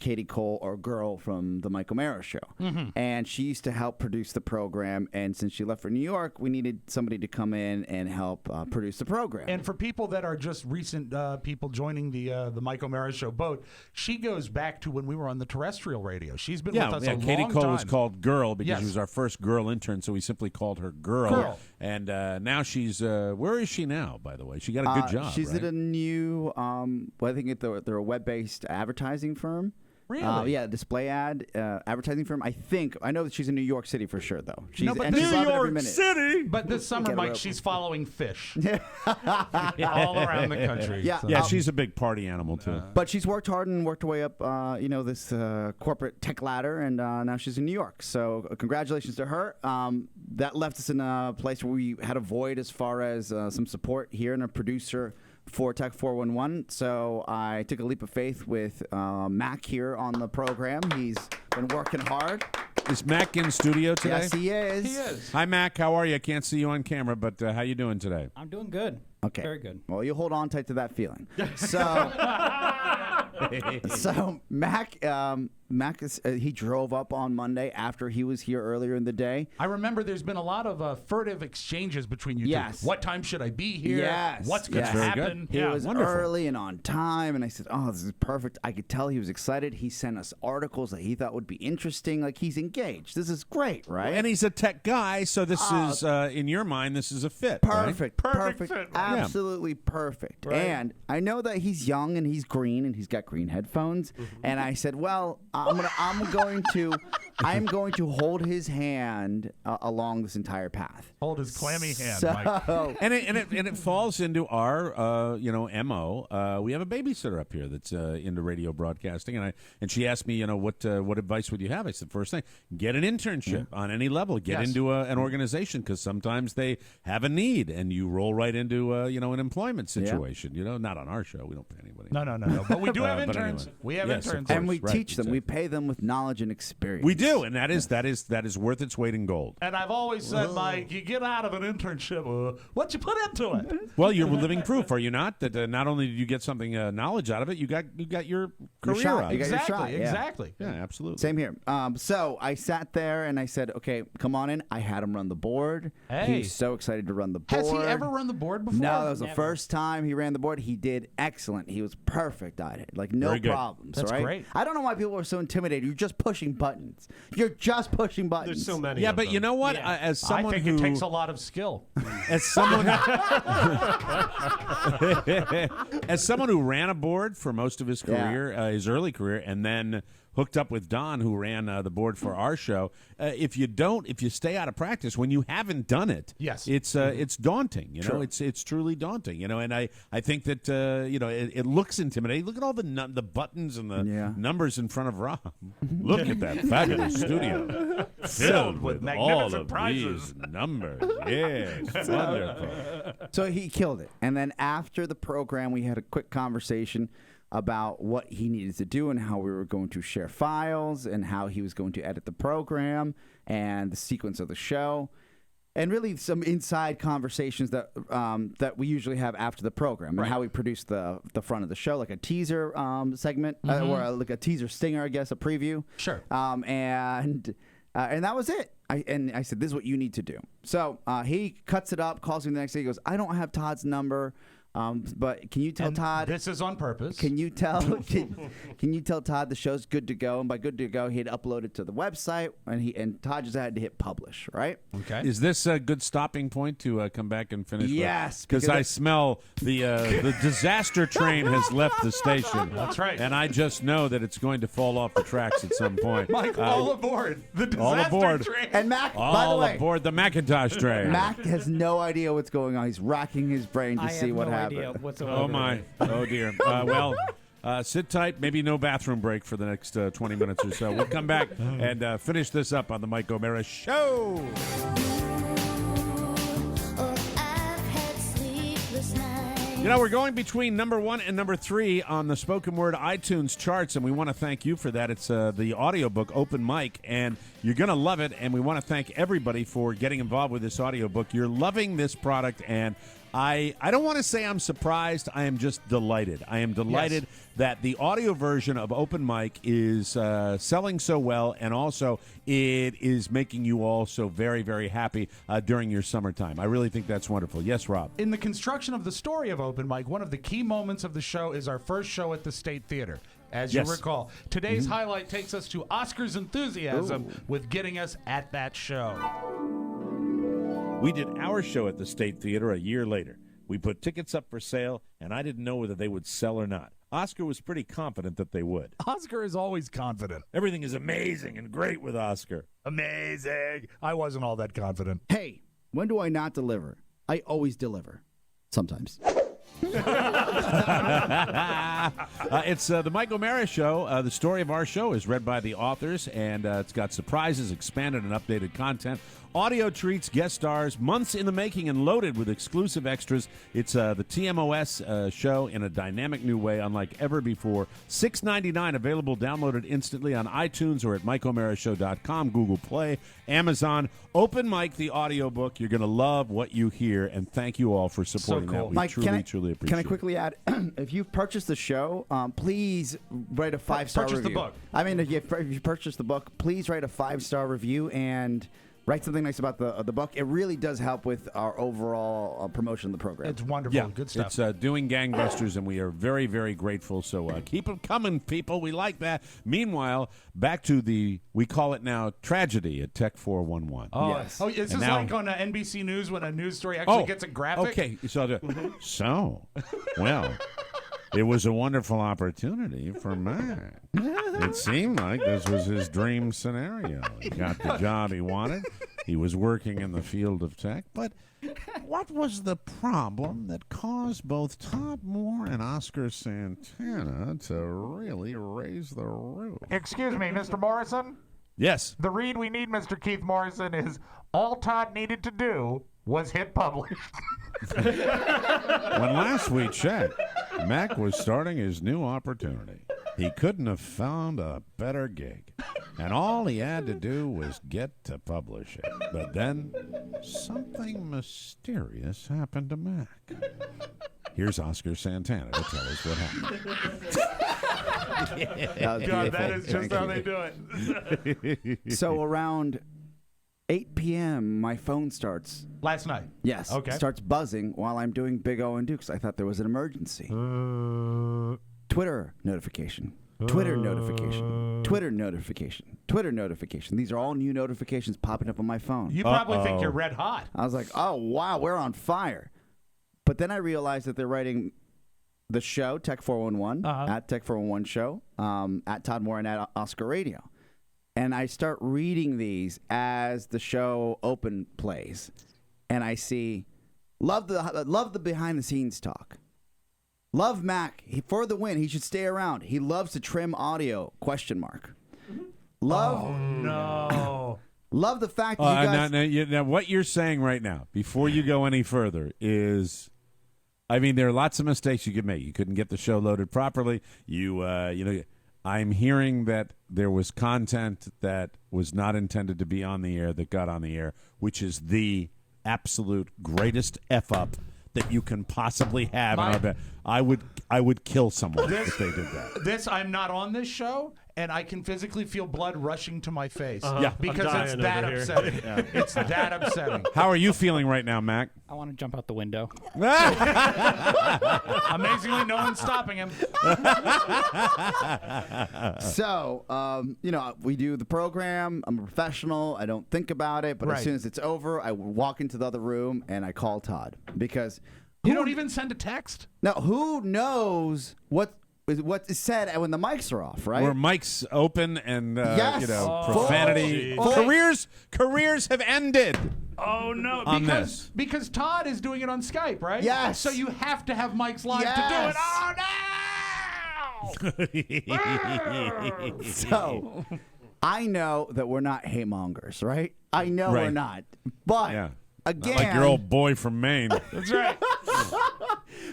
[SPEAKER 9] Katie Cole, our girl from the Mike O'Mara Show. And she used to help produce the program, and since she left for New York, we needed somebody to come in and help produce the program.
[SPEAKER 4] And for people that are just recent people joining the Mike O'Mara Show boat, she goes back to when we were on the terrestrial radio. She's been with us a
[SPEAKER 3] Katie
[SPEAKER 4] long
[SPEAKER 3] Cole
[SPEAKER 4] time.
[SPEAKER 3] was called Girl because
[SPEAKER 4] Yes.
[SPEAKER 3] she was our first girl intern, so we simply called her Girl. And now she's where is she now, by the way? She got a good job.
[SPEAKER 9] She's
[SPEAKER 3] right?
[SPEAKER 9] at a new, I think they're a web-based advertising firm.
[SPEAKER 4] Really?
[SPEAKER 9] Yeah, display ad advertising firm. I know that she's in New York City for sure, though. She's,
[SPEAKER 4] No, but
[SPEAKER 9] and
[SPEAKER 4] New
[SPEAKER 9] she's loving every
[SPEAKER 4] York
[SPEAKER 9] minute.
[SPEAKER 4] City. But this summer,
[SPEAKER 9] Get her
[SPEAKER 4] Mike,
[SPEAKER 9] over.
[SPEAKER 4] she's following fish all around the country.
[SPEAKER 9] Yeah,
[SPEAKER 4] so.
[SPEAKER 3] Yeah, she's a big party animal too.
[SPEAKER 9] But she's worked hard and worked her way up, this corporate tech ladder, and now she's in New York. So congratulations to her. That left us in a place where we had a void as far as some support here and a producer for Tech 411. So I took a leap of faith with Mac here on the program. He's been working hard.
[SPEAKER 3] Is Mac in studio today?
[SPEAKER 9] Yes, he is.
[SPEAKER 4] He is.
[SPEAKER 3] Hi, Mac. How are you? I can't see you on camera, but how you doing today?
[SPEAKER 11] I'm doing good.
[SPEAKER 9] Okay.
[SPEAKER 11] Very good.
[SPEAKER 9] Well, you hold on tight to that feeling. So Mac is he drove up on Monday after he was here earlier in the day.
[SPEAKER 4] I remember there's been a lot of furtive exchanges between you
[SPEAKER 9] Yes.
[SPEAKER 4] two. What time should I be here?
[SPEAKER 9] Yes.
[SPEAKER 4] What's going to
[SPEAKER 9] Yes.
[SPEAKER 4] happen?
[SPEAKER 9] He was
[SPEAKER 3] wonderful.
[SPEAKER 9] early and on time, and I said, "Oh, this is perfect." I could tell he was excited. He sent us articles that he thought would be interesting. Like he's engaged. This is great, right?
[SPEAKER 3] And he's a tech guy, so this is in your mind, this is a fit.
[SPEAKER 9] Perfect,
[SPEAKER 3] right?
[SPEAKER 9] perfect,
[SPEAKER 4] fit,
[SPEAKER 3] right?
[SPEAKER 9] absolutely perfect.
[SPEAKER 4] Right.
[SPEAKER 9] And I know that he's young and he's green and he's got green headphones. And I said, "Well, I'm going to hold his hand along this entire path."
[SPEAKER 4] Hold his clammy hand,
[SPEAKER 9] So-
[SPEAKER 4] Mike.
[SPEAKER 3] And it falls into our MO. We have a babysitter up here that's into radio broadcasting, and she asked me, what advice would you have? I said, first thing, get an internship on any level. Get
[SPEAKER 4] Yes.
[SPEAKER 3] into an organization because sometimes they have a need, and you roll right into an employment situation. Not on our show. We don't pay anybody.
[SPEAKER 4] No. But we do have
[SPEAKER 3] But
[SPEAKER 4] interns.
[SPEAKER 3] anyway.
[SPEAKER 4] We have
[SPEAKER 3] Yes, of
[SPEAKER 4] interns.
[SPEAKER 3] course.
[SPEAKER 9] And we
[SPEAKER 3] Right,
[SPEAKER 9] teach them. We
[SPEAKER 3] exactly.
[SPEAKER 9] pay them with knowledge and experience.
[SPEAKER 3] We do, and that is worth its weight in gold.
[SPEAKER 4] And I've always said, Mike, you get out of an internship, what you put into it?
[SPEAKER 3] Well, you're living proof, are you not? That not only did you get something knowledge out of it, you got your career
[SPEAKER 9] shot.
[SPEAKER 3] out
[SPEAKER 9] You
[SPEAKER 3] of
[SPEAKER 9] got
[SPEAKER 3] it.
[SPEAKER 9] your shot, yeah.
[SPEAKER 4] Exactly.
[SPEAKER 3] Yeah, absolutely.
[SPEAKER 9] Same here. So I sat there and I said, "Okay, come on in." I had him run the board.
[SPEAKER 4] Hey.
[SPEAKER 9] He's so excited to run the board.
[SPEAKER 4] Has he ever run the board before?
[SPEAKER 9] No, that was the first time he ran the board. He did excellent. He was perfect at it. Like no
[SPEAKER 3] Very good.
[SPEAKER 9] problems.
[SPEAKER 4] That's
[SPEAKER 9] right?
[SPEAKER 4] great.
[SPEAKER 9] I don't know why people are so intimidated. You're just pushing buttons. You're just pushing buttons.
[SPEAKER 5] There's so many.
[SPEAKER 3] Yeah,
[SPEAKER 5] of
[SPEAKER 3] but
[SPEAKER 5] them.
[SPEAKER 3] you know what?
[SPEAKER 4] Yeah.
[SPEAKER 3] As someone
[SPEAKER 4] I think
[SPEAKER 3] who
[SPEAKER 4] it takes a lot of skill.
[SPEAKER 3] as someone as someone who ran a board for most of his career, his early career, and then hooked up with Don, who ran the board for our show. If you stay out of practice when you haven't done it,
[SPEAKER 4] yes,
[SPEAKER 3] it's daunting. You know, it's truly daunting. You know, and I think that it looks intimidating. Look at all the buttons and the numbers in front of Rob. Look at that fabulous studio filled with all of these numbers. Yes, wonderful.
[SPEAKER 9] So he killed it. And then after the program, we had a quick conversation about what he needed to do and how we were going to share files and how he was going to edit the program and the sequence of the show. And really some inside conversations that that we usually have after the program and how we produce the front of the show, like a teaser segment or like a teaser stinger, I guess, a preview.
[SPEAKER 4] Sure.
[SPEAKER 9] And that was it. I said, this is what you need to do. So he cuts it up, calls me the next day. He goes, I don't have Todd's number. But can you tell Todd?
[SPEAKER 4] This is on purpose.
[SPEAKER 9] Can you tell? Can you tell Todd the show's good to go? And by good to go, he had uploaded to the website, and Todd just had to hit publish. Right?
[SPEAKER 4] Okay.
[SPEAKER 3] Is this a good stopping point to come back and finish?
[SPEAKER 9] Yes,
[SPEAKER 3] because I smell the disaster train has left the station.
[SPEAKER 4] That's right.
[SPEAKER 3] And I just know that it's going to fall off the tracks at some point.
[SPEAKER 4] Mike, all aboard the disaster
[SPEAKER 3] all aboard.
[SPEAKER 4] train.
[SPEAKER 9] And Mac,
[SPEAKER 3] all
[SPEAKER 9] by the way,
[SPEAKER 3] aboard the Macintosh train.
[SPEAKER 9] Mac has no idea what's going on. He's racking his brain to see what happened.
[SPEAKER 3] Oh my! Oh dear. Sit tight. Maybe no bathroom break for the next 20 minutes or so. We'll come back and finish this up on the Mike O'Mara Show. You know, we're going between number 1 and number 3 on the spoken word iTunes charts, and we want to thank you for that. It's the audiobook Open Mic, and you're going to love it, and we want to thank everybody for getting involved with this audiobook. You're loving this product, and I don't want to say I'm surprised. I am just delighted. I am delighted that the audio version of Open Mic is selling so well, and also it is making you all so very, very happy during your summertime. I really think that's wonderful. Yes, Rob?
[SPEAKER 4] In the construction of the story of Open Mic, one of the key moments of the show is our first show at the State Theater. As you recall, today's highlight takes us to Oscar's enthusiasm with getting us at that show.
[SPEAKER 3] We did our show at the State Theater a year later. We put tickets up for sale, and I didn't know whether they would sell or not. Oscar was pretty confident that they would.
[SPEAKER 4] Oscar is always confident.
[SPEAKER 3] Everything is amazing and great with Oscar.
[SPEAKER 4] Amazing. I wasn't all that confident.
[SPEAKER 9] Hey, when do I not deliver? I always deliver. Sometimes.
[SPEAKER 3] It's the Mike O'Mara Show. The story of our show is read by the authors, and it's got surprises, expanded and updated content, audio treats, guest stars, months in the making and loaded with exclusive extras. It's the TMOS show in a dynamic new way, unlike ever before. $6.99, available, downloaded instantly on iTunes or at MikeO'MaraShow.com, Google Play, Amazon. Open Mic, the audiobook. You're going to love what you hear, and thank you all for supporting that. We
[SPEAKER 9] Mike,
[SPEAKER 3] truly appreciate
[SPEAKER 9] can I
[SPEAKER 3] it.
[SPEAKER 9] quickly add, if you've purchased the show, please write a 5-star review.
[SPEAKER 4] Purchase the book.
[SPEAKER 9] I mean, if you purchase the book, please write a 5-star review and write something nice about the book. It really does help with our overall promotion of the program.
[SPEAKER 4] It's wonderful.
[SPEAKER 3] Yeah,
[SPEAKER 4] Good stuff.
[SPEAKER 3] it's doing gangbusters, and we are very, very grateful. So keep them coming, people. We like that. Meanwhile, back to we call it now tragedy at Tech 411.
[SPEAKER 4] Oh,
[SPEAKER 9] yes.
[SPEAKER 4] Is this
[SPEAKER 3] now,
[SPEAKER 4] like on NBC News when a news story actually gets a graphic?
[SPEAKER 3] Okay, so well, it was a wonderful opportunity for Matt. It seemed like this was his dream scenario. He got the job he wanted. He was working in the field of tech, but what was the problem that caused both Todd Moore and Oscar Santana to really raise the roof?
[SPEAKER 6] Excuse me, Mr. Morrison?
[SPEAKER 3] Yes.
[SPEAKER 6] The read we need, Mr. Keith Morrison, is all Todd needed to do was hit publish.
[SPEAKER 3] When last we checked, Mac was starting his new opportunity. He couldn't have found a better gig. And all he had to do was get to publish it. But then something mysterious happened to Mac. Here's Oscar Santana to tell us what happened.
[SPEAKER 4] God, that is just how they do it.
[SPEAKER 9] So around 8 p.m., my phone starts.
[SPEAKER 4] Last night?
[SPEAKER 9] Yes.
[SPEAKER 4] Okay.
[SPEAKER 9] Starts buzzing while I'm doing Big O and Dukes. I thought there was an emergency. Twitter notification. Twitter notification. Twitter notification. Twitter notification. These are all new notifications popping up on my phone.
[SPEAKER 4] You probably think you're red hot.
[SPEAKER 9] I was like, oh, wow, we're on fire. But then I realized that they're writing the show, Tech 411, at Tech 411 Show, at Todd Moore and at Oscar Radio. And I start reading these as the show open plays. And I see, love the behind-the-scenes talk. Love Mac. For the win. He should stay around. He loves to trim audio, ? Love.
[SPEAKER 4] Oh, no.
[SPEAKER 9] Love the fact that you guys...
[SPEAKER 3] Now, what you're saying right now, before you go any further, is... I mean, there are lots of mistakes you could make. You couldn't get the show loaded properly. I'm hearing that there was content that was not intended to be on the air that got on the air, which is the absolute greatest F-up that you can possibly have in our bed. I would kill someone if they did that.
[SPEAKER 4] I'm not on this show, and I can physically feel blood rushing to I walk into the other room and I call Todd because you don't even send a text.
[SPEAKER 9] Now, who knows what is said when the mics are off, right?
[SPEAKER 3] Where mics open and
[SPEAKER 9] yes.
[SPEAKER 3] Profanity. Careers have ended.
[SPEAKER 4] Oh no! Because Todd is doing it on Skype, right?
[SPEAKER 9] Yes.
[SPEAKER 4] So you have to have mics live to do it. Oh no!
[SPEAKER 9] So I know that we're not haymongers, right? I know we're not. But again,
[SPEAKER 3] not like your old boy from Maine.
[SPEAKER 4] That's right.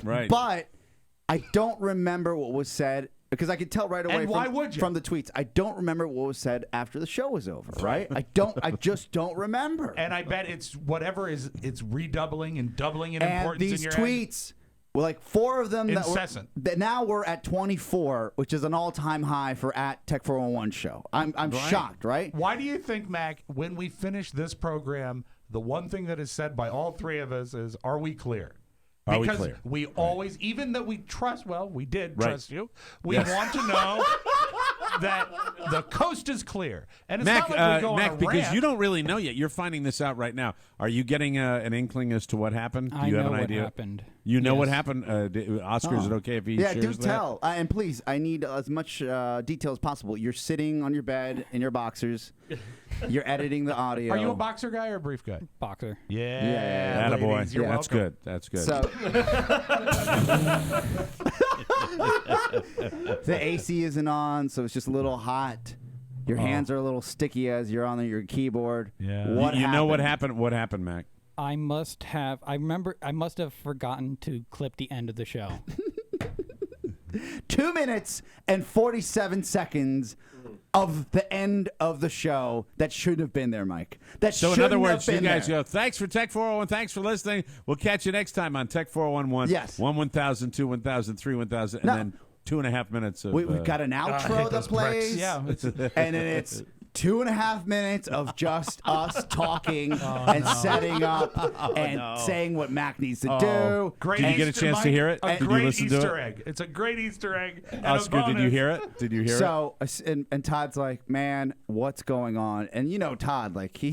[SPEAKER 3] Right.
[SPEAKER 9] But I don't remember what was said because I could tell right away from the tweets. I don't remember what was said after the show was over, right? I just don't remember.
[SPEAKER 4] And I bet it's whatever it's redoubling and doubling in importance
[SPEAKER 9] these
[SPEAKER 4] in your
[SPEAKER 9] tweets, well, like 4 of them
[SPEAKER 4] incessant.
[SPEAKER 9] That now we're at 24, which is an all-time high for at Tech 411 Show. I'm shocked, right?
[SPEAKER 4] Why do you think, Mac, when we finish this program, the one thing that is said by all 3 of us is, are we clear? Because we always, even that we trust, we did trust you. We want to know that the coast is clear. And it's
[SPEAKER 3] Mac,
[SPEAKER 4] not like we go on a
[SPEAKER 3] because
[SPEAKER 4] rant.
[SPEAKER 3] you don't really know yet. You're finding this out right now. Are you getting an inkling as to what happened? Do you have an idea?
[SPEAKER 11] What happened.
[SPEAKER 3] You know what happened? Oscar, is it okay if he shares
[SPEAKER 9] do
[SPEAKER 3] that?
[SPEAKER 9] tell. And please, I need as much detail as possible. You're sitting on your bed in your boxers. You're editing the audio.
[SPEAKER 4] Are you a boxer guy or a brief guy?
[SPEAKER 11] Boxer.
[SPEAKER 4] Yeah.
[SPEAKER 3] Attaboy.
[SPEAKER 4] You're
[SPEAKER 3] That's
[SPEAKER 4] welcome.
[SPEAKER 3] good. That's good.
[SPEAKER 9] So, the AC isn't on, so it's just a little hot. Your hands are a little sticky as you're on your keyboard.
[SPEAKER 4] Yeah.
[SPEAKER 3] You know what happened? What happened, Mac?
[SPEAKER 11] I must have forgotten to clip the end of the show.
[SPEAKER 9] 2 minutes and 47 seconds of the end of the show that should have been there, Mike.
[SPEAKER 3] So in other words, you guys go, thanks for Tech 401, thanks for listening. We'll catch you next time on Tech 411.
[SPEAKER 9] Yes.
[SPEAKER 3] 1000, 2 1000, 3 1000, and then 2.5 minutes of...
[SPEAKER 9] We've got an outro that plays.
[SPEAKER 4] Yeah.
[SPEAKER 9] And then it's 2.5 minutes of just us talking and setting up and saying what Mac needs to do.
[SPEAKER 4] Great
[SPEAKER 3] Did you get a chance to hear it?
[SPEAKER 4] A
[SPEAKER 3] Did you
[SPEAKER 4] great
[SPEAKER 3] listen to it?
[SPEAKER 4] Easter egg. It's a great Easter egg. And
[SPEAKER 3] Oscar, did you hear it? Did you hear it?
[SPEAKER 9] So, and Todd's like, man, what's going on? And you know, Todd, like, he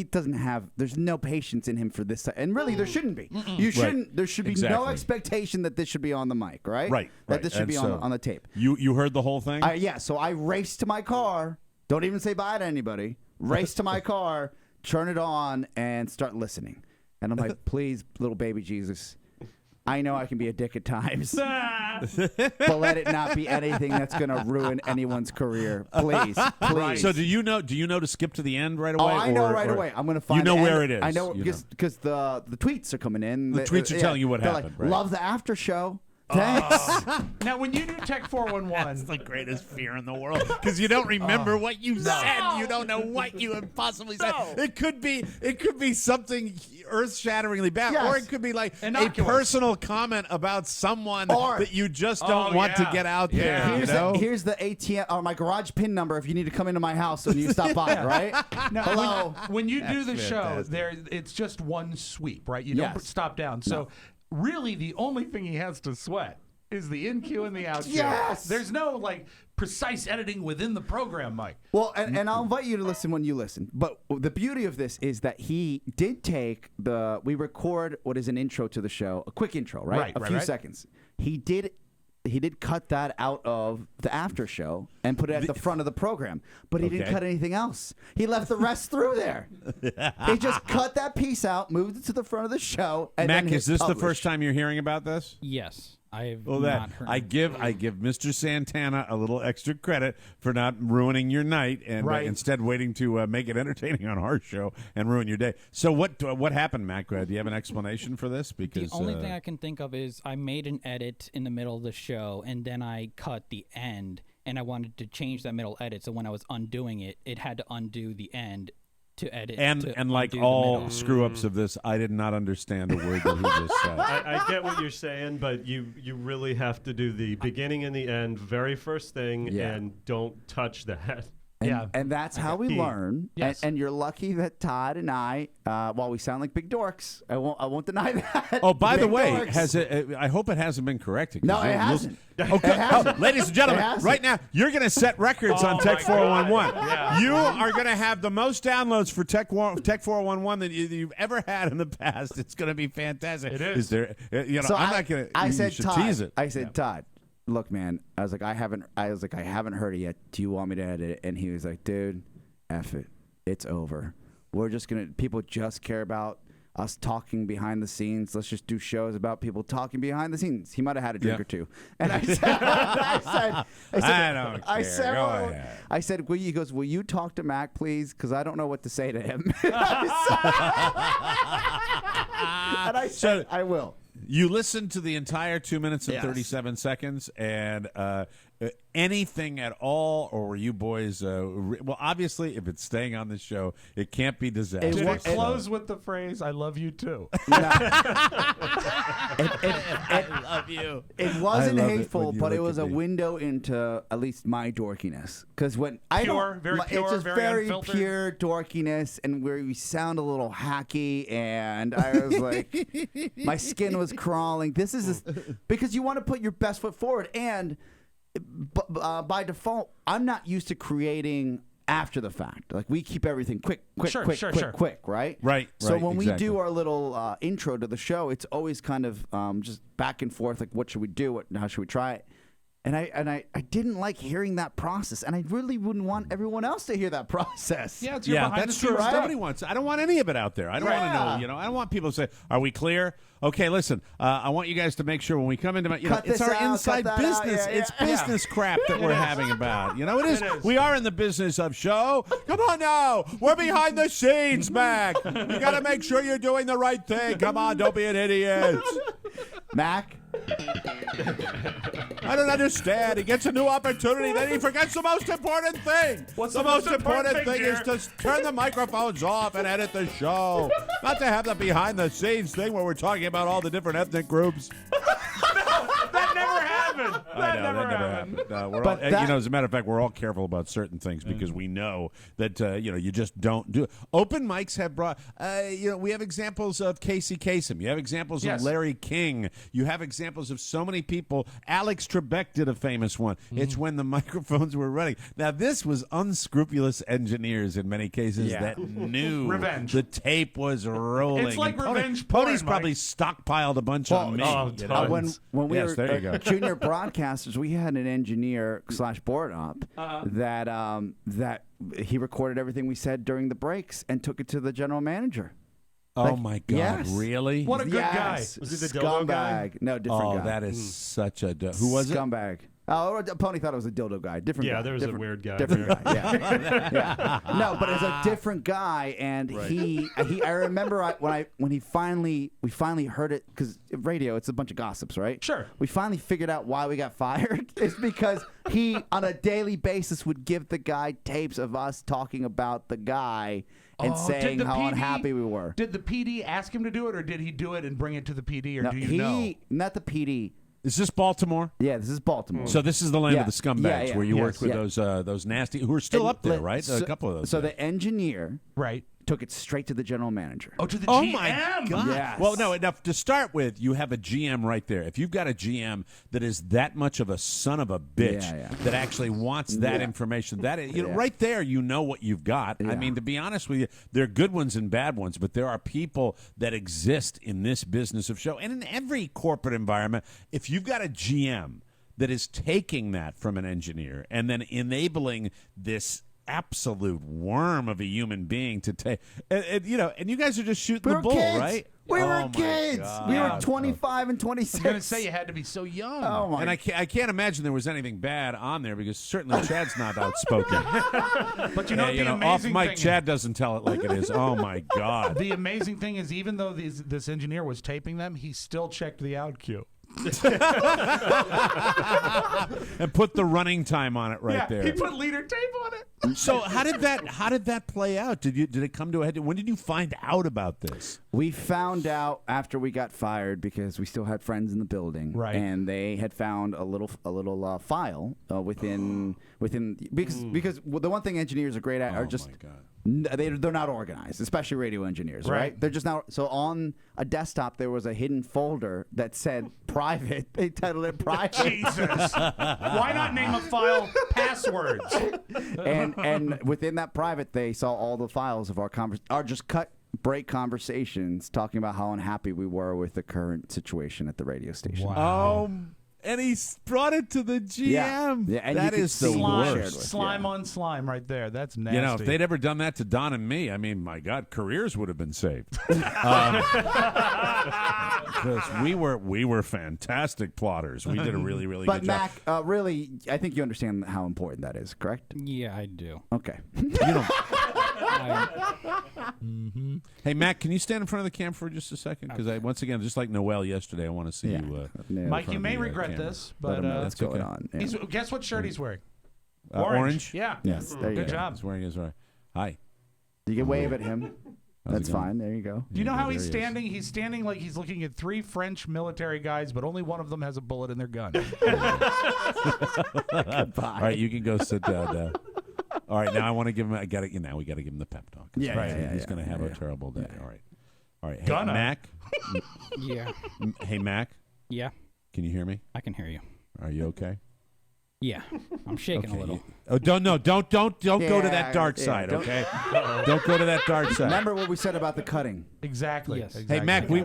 [SPEAKER 9] doesn't have, there's no patience in him for this. And really, there shouldn't be. You shouldn't, there should be no expectation that this should be on the mic, right?
[SPEAKER 3] Right.
[SPEAKER 9] That this should be on the tape.
[SPEAKER 3] You heard the whole thing?
[SPEAKER 9] Yeah, so I raced to my car. Don't even say bye to anybody. Race to my car, turn it on, and start listening. And I'm like, please, little baby Jesus, I know I can be a dick at times, but let it not be anything that's going to ruin anyone's career. Please.
[SPEAKER 3] So do you know to skip to the end right away?
[SPEAKER 9] Oh, I know right away. I'm going to find.
[SPEAKER 3] You know where it is.
[SPEAKER 9] I know because the tweets are coming in.
[SPEAKER 3] The tweets are telling you what happened.
[SPEAKER 9] Like,
[SPEAKER 3] right?
[SPEAKER 9] Love the after show. Thanks.
[SPEAKER 4] Now, when you do Tech 411,
[SPEAKER 3] that's the greatest fear in the world because you don't remember what you said. You don't know what you have possibly said. It could be something earth-shatteringly bad, or it could be like a personal comment about someone that you just don't want to get out there.
[SPEAKER 9] Here's the ATM or my garage PIN number if you need to come into my house when you stop by. Right?
[SPEAKER 4] Now,
[SPEAKER 9] hello.
[SPEAKER 4] When you do the show, it's just one sweep, right? You don't stop down. So. Really, the only thing he has to sweat is the in cue and the out cue.
[SPEAKER 9] Yes!
[SPEAKER 4] There's no like precise editing within the program, Mike.
[SPEAKER 9] Well, and I'll invite you to listen when you listen. But the beauty of this is that he did take we record what is an intro to the show, a quick intro, right? A few seconds. He did cut that out of the after show and put it at the front of the program, but he didn't cut anything else. He left the rest through there. He just cut that piece out, moved it to the front of the show, and
[SPEAKER 3] Mac,
[SPEAKER 9] then
[SPEAKER 3] is this
[SPEAKER 9] publish.
[SPEAKER 3] the first time you're hearing about this?
[SPEAKER 11] Yes. I've
[SPEAKER 3] Well,
[SPEAKER 11] not heard.
[SPEAKER 3] I give Mr. Santana a little extra credit for not ruining your night and instead waiting to make it entertaining on our show and ruin your day. So what happened, Mac? Do you have an explanation for this? Because
[SPEAKER 11] the only thing I can think of is I made an edit in the middle of the show, and then I cut the end, and I wanted to change that middle edit. So when I was undoing it, it had to undo the end to edit.
[SPEAKER 3] And like all screw-ups of this, I did not understand a word that he just said.
[SPEAKER 5] I get what you're saying, but you really have to do the beginning and the end, very first thing, and don't touch that.
[SPEAKER 9] And that's how we learn.
[SPEAKER 4] Yes.
[SPEAKER 9] And you're lucky that Todd and I, while we sound like big dorks, I won't deny that.
[SPEAKER 3] Oh, by the
[SPEAKER 9] Big
[SPEAKER 3] way,
[SPEAKER 9] dorks.
[SPEAKER 3] I hope it hasn't been corrected.
[SPEAKER 9] No, it hasn't.
[SPEAKER 3] Okay,
[SPEAKER 9] It hasn't.
[SPEAKER 3] ladies and gentlemen,
[SPEAKER 9] It hasn't.
[SPEAKER 3] right now you're going to set records on Tech 411.
[SPEAKER 5] Yeah.
[SPEAKER 3] You are going to have the most downloads for Tech 411 that you've ever had in the past. It's going to be fantastic.
[SPEAKER 4] It is.
[SPEAKER 3] there?
[SPEAKER 9] So
[SPEAKER 3] I'm not going to.
[SPEAKER 9] I said,
[SPEAKER 3] should
[SPEAKER 9] Todd.
[SPEAKER 3] tease it.
[SPEAKER 9] I said, Todd, look, man. I was like, I haven't heard it yet. Do you want me to edit it? And he was like, dude, F it. It's over. We're just gonna. People just care about us talking behind the scenes. Let's just do shows about people talking behind the scenes. He might have had a drink or two. And I said,
[SPEAKER 3] I don't care. Go ahead.
[SPEAKER 9] I said, he goes, will you talk to Mac, please? Because I don't know what to say to him. And I said, I will.
[SPEAKER 3] You listened to the entire 2 minutes and 37 seconds, and anything at all, or were you boys? Well, obviously, if it's staying on the show, it can't be disastrous.
[SPEAKER 4] Did it close with the phrase "I love you too"?
[SPEAKER 3] I love you.
[SPEAKER 9] It wasn't hateful, but it was a window into at least my dorkiness. Because when I don't,
[SPEAKER 4] very pure,
[SPEAKER 9] it's just
[SPEAKER 4] very
[SPEAKER 9] very
[SPEAKER 4] unfiltered.
[SPEAKER 9] pure dorkiness, and where we sound a little hacky, and I was like, my skin was crawling. This is because you want to put your best foot forward, and by default, I'm not used to creating after the fact. Like, we keep everything quick, right?
[SPEAKER 3] Right.
[SPEAKER 9] So when we
[SPEAKER 3] exactly.
[SPEAKER 9] do our little intro to the show, it's always kind of just back and forth, like, what should we do? How should we try it? And I didn't like hearing that process, and I really wouldn't want everyone else to hear that process.
[SPEAKER 4] Yeah, it's your behind
[SPEAKER 3] that's
[SPEAKER 4] the
[SPEAKER 3] true.
[SPEAKER 4] scenes stuff.
[SPEAKER 3] Nobody wants. I don't want any of it out there. I don't want to know. I don't want people to say, "Are we clear?" Okay, listen. I want you guys to make sure when we come into my, it's our inside business. It's business crap that we're having about. It is. We are in the business of show. Come on now, we're behind the scenes, Mac. You got to make sure you're doing the right thing. Come on, don't be an idiot,
[SPEAKER 9] Mac.
[SPEAKER 3] I don't understand. He gets a new opportunity, then he forgets the most important thing.
[SPEAKER 5] What's
[SPEAKER 3] the most important thing is to turn the microphones off and edit the show. Not to have the behind-the-scenes thing where we're talking about all the different ethnic groups.
[SPEAKER 4] That never happened.
[SPEAKER 3] That never happened. We're all, as a matter of fact, we're all careful about certain things because we know that you just don't do it. Open mics have brought. We have examples of Casey Kasem. You have examples of Larry King. You have examples of so many people. Alex Trebek did a famous one. It's when the microphones were running. Now this was unscrupulous engineers in many cases that knew
[SPEAKER 4] Revenge.
[SPEAKER 3] the tape was rolling.
[SPEAKER 4] It's like
[SPEAKER 3] And
[SPEAKER 4] revenge
[SPEAKER 3] Pony's
[SPEAKER 4] porn,
[SPEAKER 3] probably stockpiled a bunch on me.
[SPEAKER 9] When we
[SPEAKER 3] there you go.
[SPEAKER 9] were junior broadcasters, we had an engineer / board op that he recorded everything we said during the breaks and took it to the general manager.
[SPEAKER 3] Oh my God!
[SPEAKER 9] Yes.
[SPEAKER 3] Really?
[SPEAKER 4] What a good guy.
[SPEAKER 5] Was he the dildo guy?
[SPEAKER 9] No, different guy.
[SPEAKER 3] Oh, that is such a... Who was it?
[SPEAKER 9] Scumbag. Oh, Pony thought it was a dildo guy. Different guy.
[SPEAKER 5] Yeah, there was a weird guy.
[SPEAKER 9] Different guy. Yeah. No, but it's a different guy, and he. I remember when we finally heard it, because radio, it's a bunch of gossips, right?
[SPEAKER 4] Sure.
[SPEAKER 9] We finally figured out why we got fired. It's because he, on a daily basis, would give the guy tapes of us talking about the guy and saying how unhappy we were.
[SPEAKER 4] Did the PD ask him to do it, or did he do it and bring it to the PD, or
[SPEAKER 9] No,
[SPEAKER 4] do you know?
[SPEAKER 9] Not the PD.
[SPEAKER 3] Is this Baltimore?
[SPEAKER 9] Yeah, this is Baltimore.
[SPEAKER 3] So this is the land of the scumbags where you worked with those nasty, who are still up there, right?
[SPEAKER 9] So,
[SPEAKER 3] a couple of those.
[SPEAKER 9] So the engineer took it straight to the general manager.
[SPEAKER 4] Oh, to the
[SPEAKER 3] Oh
[SPEAKER 4] GM.
[SPEAKER 3] my God!
[SPEAKER 9] Yes.
[SPEAKER 3] Well, no. Enough to start with, you have a GM right there. If you've got a GM that is that much of a son of a bitch that actually wants that information, right there, you know what you've got. I mean, to be honest with you, there are good ones and bad ones, but there are people that exist in this business of show and in every corporate environment. If you've got a GM that is taking that from an engineer and then enabling this absolute worm of a human being to take, and you guys are just shooting the bull, right?
[SPEAKER 9] We
[SPEAKER 3] Oh
[SPEAKER 9] were
[SPEAKER 3] my
[SPEAKER 9] kids.
[SPEAKER 3] God.
[SPEAKER 9] We were 25 and 26.
[SPEAKER 4] I was going to say you had to be so young.
[SPEAKER 9] Oh my!
[SPEAKER 3] And I can't imagine there was anything bad on there because certainly Chad's not outspoken.
[SPEAKER 4] But you know, the
[SPEAKER 3] off
[SPEAKER 4] amazing
[SPEAKER 3] mic,
[SPEAKER 4] thing
[SPEAKER 3] Chad doesn't tell it like it is. Oh my God!
[SPEAKER 4] The amazing thing is, even though this engineer was taping them, he still checked the out cue.
[SPEAKER 3] And put the running time on it right there.
[SPEAKER 4] He put leader tape on it.
[SPEAKER 3] So how did that play out? Did it come to a head? When did you find out about this?
[SPEAKER 9] We found out after we got fired because we still had friends in the building,
[SPEAKER 4] right?
[SPEAKER 9] And they had found a little file within because the one thing engineers are great at are just they're not organized, especially radio engineers, right? They're just not. So on a desktop there was a hidden folder that said private. They titled it private.
[SPEAKER 4] Jesus, why not name a file passwords?
[SPEAKER 9] And within that private, they saw all the files of our just cut break conversations talking about how unhappy we were with the current situation at the radio station.
[SPEAKER 3] Wow. And he brought it to the GM.
[SPEAKER 9] Yeah, and
[SPEAKER 3] that is the worst.
[SPEAKER 4] Slime on slime right there. That's nasty.
[SPEAKER 3] If they'd ever done that to Don and me, I mean, my God, careers would have been saved. Because we were fantastic plotters. We did a really, really
[SPEAKER 9] but
[SPEAKER 3] good job.
[SPEAKER 9] Mac, really, I think you understand how important that is, correct?
[SPEAKER 11] Yeah, I do.
[SPEAKER 9] Okay.
[SPEAKER 3] Hey, Mac, can you stand in front of the cam for just a second? Because once again, just like Noel yesterday, I want to see you.
[SPEAKER 4] Mike, you may regret this, but
[SPEAKER 9] what's going on. Yeah.
[SPEAKER 4] Guess what shirt he's wearing?
[SPEAKER 3] Orange?
[SPEAKER 4] Yeah.
[SPEAKER 9] Yes. There you
[SPEAKER 4] Good
[SPEAKER 9] go.
[SPEAKER 4] job.
[SPEAKER 3] He's wearing his right. Hi.
[SPEAKER 9] You can wave at him. That's fine. There you go.
[SPEAKER 4] Do you know how he's standing? He's standing like he's looking at 3 French military guys, but only one of them has a bullet in their gun.
[SPEAKER 3] All right, you can go sit down now. All right, now I want to give him. We got to give him the pep talk. He's going to have a terrible day. All right. Hey,
[SPEAKER 4] Gonna.
[SPEAKER 3] Mac.
[SPEAKER 11] Yeah.
[SPEAKER 3] Hey, Mac.
[SPEAKER 11] Yeah.
[SPEAKER 3] Can you hear me?
[SPEAKER 11] I can hear you.
[SPEAKER 3] Are you okay?
[SPEAKER 11] Yeah. I'm shaking a little.
[SPEAKER 3] Don't go to that dark side, okay? Don't go to that dark side.
[SPEAKER 9] Remember what we said about the cutting.
[SPEAKER 4] Exactly.
[SPEAKER 11] Yes.
[SPEAKER 3] Hey, Mac, we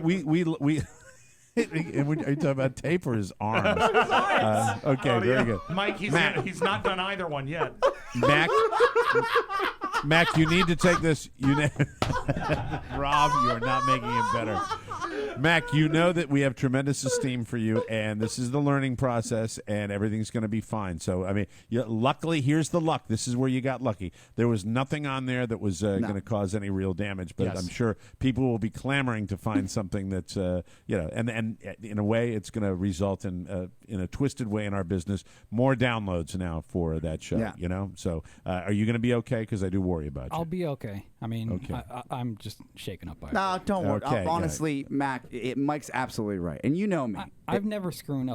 [SPEAKER 3] and are you talking about tape or his arms? Okay, very good.
[SPEAKER 4] Mike, he's not done either one yet.
[SPEAKER 3] Mac, you need to take this. Rob, you are not making it better. Mac, you know that we have tremendous esteem for you, and this is the learning process, and everything's going to be fine. So, I mean, luckily, here's the luck. This is where you got lucky. There was nothing on there that was going to cause any real damage, but I'm sure people will be clamoring to find something that's, and in a way, it's going to result in a twisted way in our business, more downloads now for that show.
[SPEAKER 9] Yeah.
[SPEAKER 3] So, are you going to be okay? Because I do worry about you.
[SPEAKER 11] I'll be okay. I mean, I'm just shaken up by it.
[SPEAKER 9] No, don't worry.
[SPEAKER 3] Okay,
[SPEAKER 9] Honestly, Mac, Mike's absolutely right, and you know me.
[SPEAKER 11] I've never screwed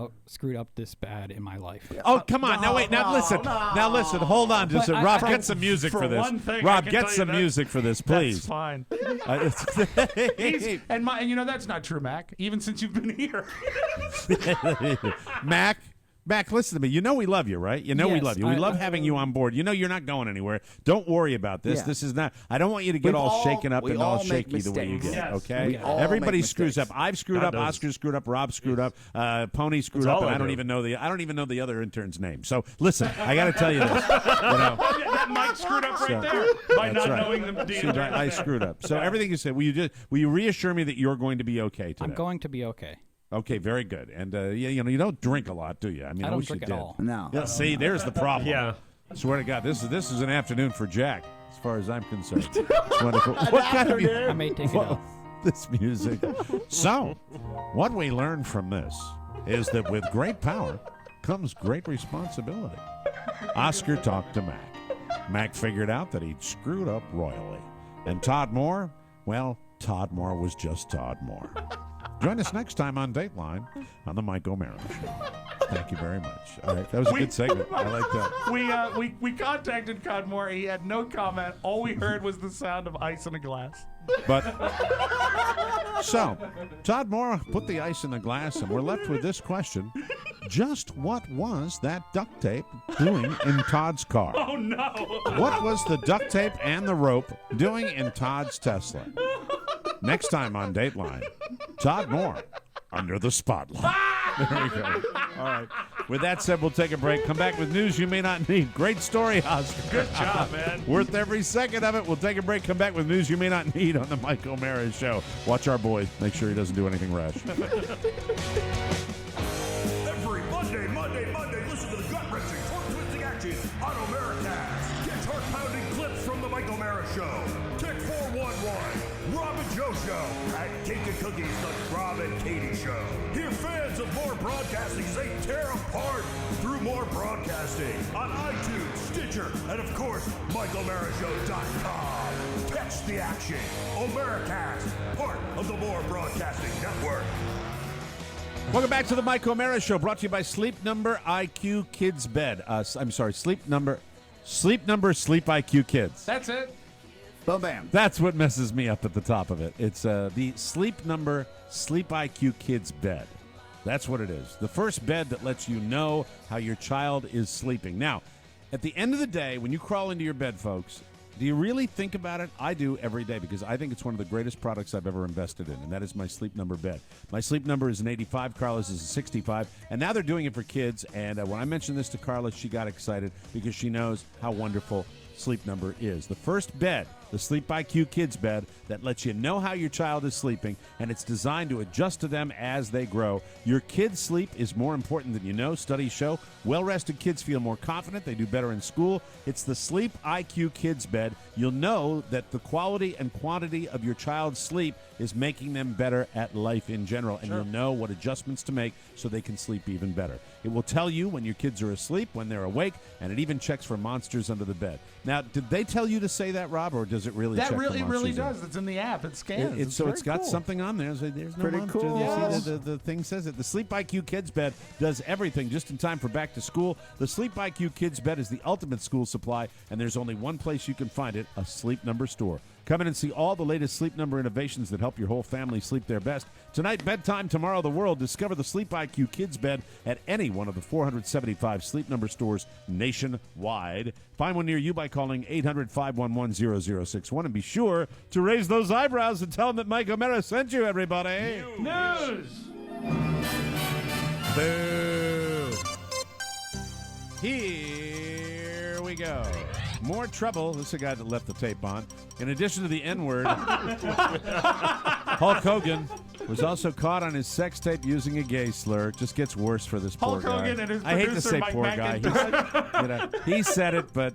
[SPEAKER 11] up this bad in my life.
[SPEAKER 3] Oh, come on. Now, wait. Now, listen. Now, listen. Hold on. Just Rob, get some music for this. Rob, get some music for this, please.
[SPEAKER 4] That's fine. And that's not true, Mac. Even since you've been here.
[SPEAKER 3] Mac, listen to me. You know we love you, right? You know we love you. We love having you on board. You know you're not going anywhere. Don't worry about this.
[SPEAKER 9] Yeah.
[SPEAKER 3] This is not. I don't want you to get all shaken up and all shaky the way you get.
[SPEAKER 9] Yes.
[SPEAKER 3] Okay. Everybody screws up. I've screwed up. Oscar screwed up. Rob screwed up. Pony screwed up. And I don't even know the other intern's name. So listen, I got to tell you this.
[SPEAKER 4] That Mike screwed up right there by not knowing the deal.
[SPEAKER 3] I screwed up. So everything you said. Will you reassure me that you're going to be okay today?
[SPEAKER 11] I'm going to be okay.
[SPEAKER 3] Okay, very good. And you don't drink a lot, do you? I mean,
[SPEAKER 11] I don't
[SPEAKER 3] wish
[SPEAKER 11] drink
[SPEAKER 3] you
[SPEAKER 11] at
[SPEAKER 3] did.
[SPEAKER 11] all.
[SPEAKER 9] No.
[SPEAKER 3] Yeah, see, there's the problem.
[SPEAKER 5] Yeah.
[SPEAKER 3] I swear to God, this is an afternoon for Jack, as far as I'm concerned. It's wonderful. What kind of
[SPEAKER 11] I may take it off.
[SPEAKER 3] This music. So, what we learned from this is that with great power comes great responsibility. Oscar talked to Mac. Mac figured out that he'd screwed up royally. And Todd Moore, well, Todd Moore was just Todd Moore. Join us next time on Dateline on the Mike O'Mara Show. Thank you very much. All right, that was a good segment. I like that.
[SPEAKER 4] We contacted Conmore. He had no comment. All we heard was the sound of ice in a glass.
[SPEAKER 3] But so, Todd Moore put the ice in the glass, and we're left with this question: just what was that duct tape doing in Todd's car?
[SPEAKER 4] Oh no!
[SPEAKER 3] What was the duct tape and the rope doing in Todd's Tesla? Next time on Dateline, Todd Moore under the spotlight. There we go. All right. With that said, we'll take a break. Come back with news you may not need. Great story, Oscar.
[SPEAKER 4] Good job, man.
[SPEAKER 3] Worth every second of it. We'll take a break. Come back with news you may not need on the Mike O'Mara Show. Watch our boy. Make sure he doesn't do anything rash.
[SPEAKER 19] Every Monday, listen to the gut-wrenching, tongue-twisting action on Americast. Get heart-pounding clips from the Mike O'Mara Show. Tick 411, Rob and Joe Show, and Cake and Cookies, the Rob and Katie Show. Hear fans of More Broadcasting say tear apart through More Broadcasting on iTunes, Stitcher, and of course, MikeO'MaraShow.com. Catch the action. Americast, part of the More Broadcasting Network.
[SPEAKER 3] Welcome back to the Mike O'Mara Show, brought to you by Sleep Number IQ Kids Bed. Sleep Number Sleep IQ Kids.
[SPEAKER 4] That's it.
[SPEAKER 9] Boom, bam.
[SPEAKER 3] That's what messes me up at the top of it. It's the Sleep Number Sleep IQ Kids Bed. That's what it is. The first bed that lets you know how your child is sleeping. Now, at the end of the day, when you crawl into your bed, folks, do you really think about it? I do every day because I think it's one of the greatest products I've ever invested in, and that is my Sleep Number bed. My Sleep Number is an 85, Carla's is a 65, and now they're doing it for kids. And when I mentioned this to Carla, she got excited because she knows how wonderful Sleep Number is. The first bed, the Sleep IQ Kids bed, that lets you know how your child is sleeping, and it's designed to adjust to them as they grow. Your kids' sleep is more important than you know. Studies show well-rested kids feel more confident. They do better in school. It's the Sleep IQ Kids bed. You'll know that the quality and quantity of your child's sleep is making them better at life in general, and you'll know what adjustments to make so they can sleep even better. It will tell you when your kids are asleep, when they're awake, and it even checks for monsters under the bed. Now, did they tell you to say that, Rob, or does it really check for monsters?
[SPEAKER 4] That really does. It's in the app. It scans.
[SPEAKER 3] So it's got something on there. So there's no
[SPEAKER 9] Pretty
[SPEAKER 3] monster.
[SPEAKER 9] cool.
[SPEAKER 3] You see, the thing says it. The Sleep IQ Kids bed does everything just in time for back to school. The Sleep IQ Kids bed is the ultimate school supply, and there's only one place you can find it, a Sleep Number store. Come in and see all the latest Sleep Number innovations that help your whole family sleep their best. Tonight, bedtime, tomorrow, the world. Discover the Sleep IQ Kids bed at any one of the 475 Sleep Number stores nationwide. Find one near you by calling 800-511-0061, and be sure to raise those eyebrows and tell them that Mike O'Mara sent you, everybody.
[SPEAKER 4] News.
[SPEAKER 3] Boo. Here we go. More trouble. This is a guy that left the tape on. In addition to the N-word, Hulk Hogan was also caught on his sex tape using a gay slur. It just gets worse for this poor guy.
[SPEAKER 4] Hulk Hogan and his
[SPEAKER 3] I hate to
[SPEAKER 4] producer,
[SPEAKER 3] say
[SPEAKER 4] Mike
[SPEAKER 3] poor guy.
[SPEAKER 4] McIntyre.
[SPEAKER 3] He said it, but,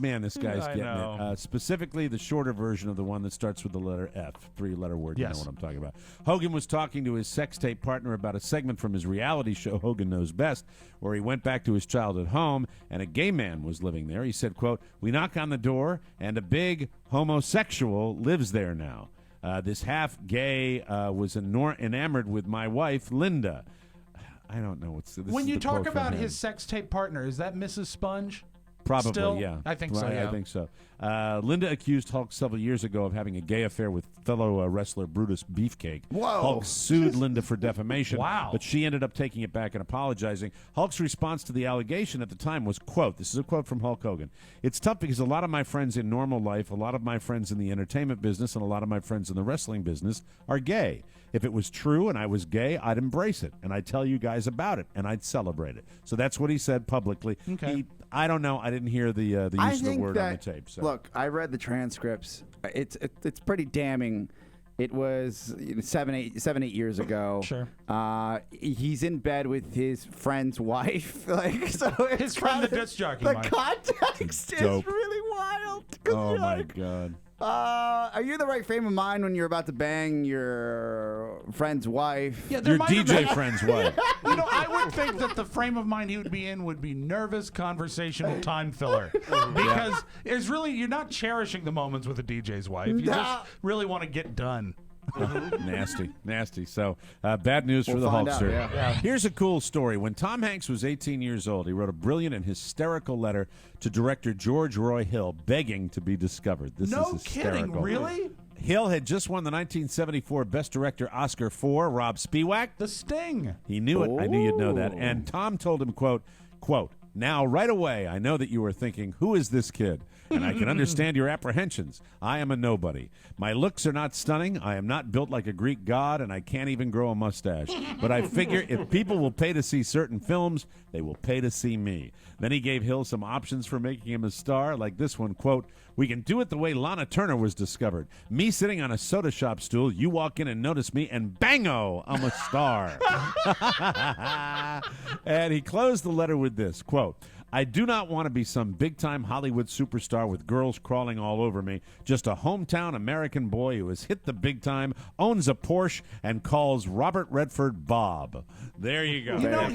[SPEAKER 3] man, this guy's
[SPEAKER 4] I
[SPEAKER 3] getting
[SPEAKER 4] know.
[SPEAKER 3] it. Specifically, the shorter version of the one that starts with the letter F. Three-letter word. You
[SPEAKER 4] Yes.
[SPEAKER 3] know what I'm talking about. Hogan was talking to his sex tape partner about a segment from his reality show, Hogan Knows Best, where he went back to his childhood home, and a gay man was living there. He said, quote, "We knock on the door, and a big homosexual lives there now. This half-gay was enamored with my wife, Linda." I don't know.
[SPEAKER 4] When you talk about his sex tape partner, is that Mrs. Sponge?
[SPEAKER 3] Probably,
[SPEAKER 4] Still?
[SPEAKER 3] yeah.
[SPEAKER 4] I think so, yeah.
[SPEAKER 3] I think so. Linda accused Hulk several years ago of having a gay affair with fellow wrestler Brutus Beefcake.
[SPEAKER 9] Whoa.
[SPEAKER 3] Hulk sued Linda for defamation,
[SPEAKER 4] Wow.
[SPEAKER 3] but she ended up taking it back and apologizing. Hulk's response to the allegation at the time was, quote, this is a quote from Hulk Hogan, "It's tough because a lot of my friends in normal life, a lot of my friends in the entertainment business, and a lot of my friends in the wrestling business are gay. If it was true and I was gay, I'd embrace it, and I'd tell you guys about it, and I'd celebrate it." So that's what he said publicly.
[SPEAKER 4] Okay.
[SPEAKER 3] I don't know. I didn't hear the use of the word on the tape. So.
[SPEAKER 9] Look, I read the transcripts. It's pretty damning. It was 7, 8 years ago.
[SPEAKER 4] Sure.
[SPEAKER 9] He's in bed with his friend's wife.
[SPEAKER 4] His friend, the disc jockey.
[SPEAKER 9] The
[SPEAKER 4] Mike.
[SPEAKER 9] context is
[SPEAKER 3] dope.
[SPEAKER 9] really wild.
[SPEAKER 3] Oh my God.
[SPEAKER 9] Are you in the right frame of mind when you're about to bang your friend's wife?
[SPEAKER 4] Yeah, there
[SPEAKER 3] Your
[SPEAKER 4] might have
[SPEAKER 3] DJ
[SPEAKER 4] been-
[SPEAKER 3] friend's wife.
[SPEAKER 4] I would think that the frame of mind he would be in would be nervous, conversational time filler. Because it's really, you're not cherishing the moments with a DJ's wife. You just really want to get done.
[SPEAKER 3] Nasty. So, bad news for
[SPEAKER 9] We'll
[SPEAKER 3] the
[SPEAKER 9] find out,
[SPEAKER 3] Hulkster.
[SPEAKER 9] yeah.
[SPEAKER 3] Here's a cool story. When Tom Hanks was 18 years old, he wrote a brilliant and hysterical letter to director George Roy Hill begging to be discovered. This
[SPEAKER 4] No
[SPEAKER 3] is hysterical.
[SPEAKER 4] kidding, really?
[SPEAKER 3] Hill had just won the 1974 Best Director Oscar for Rob Spiewak.
[SPEAKER 4] The Sting.
[SPEAKER 3] He knew it. I knew you'd know that. And Tom told him, quote, "Now, right away, I know that you are thinking, who is this kid? And I can understand your apprehensions. I am a nobody. My looks are not stunning. I am not built like a Greek god, and I can't even grow a mustache. But I figure if people will pay to see certain films, they will pay to see me." Then he gave Hill some options for making him a star, like this one, quote, "We can do it the way Lana Turner was discovered. Me sitting on a soda shop stool, you walk in and notice me, and bango, I'm a star." And he closed the letter with this, quote, "I do not want to be some big-time Hollywood superstar with girls crawling all over me. Just a hometown American boy who has hit the big time, owns a Porsche, and calls Robert Redford Bob." There you go.
[SPEAKER 4] You know,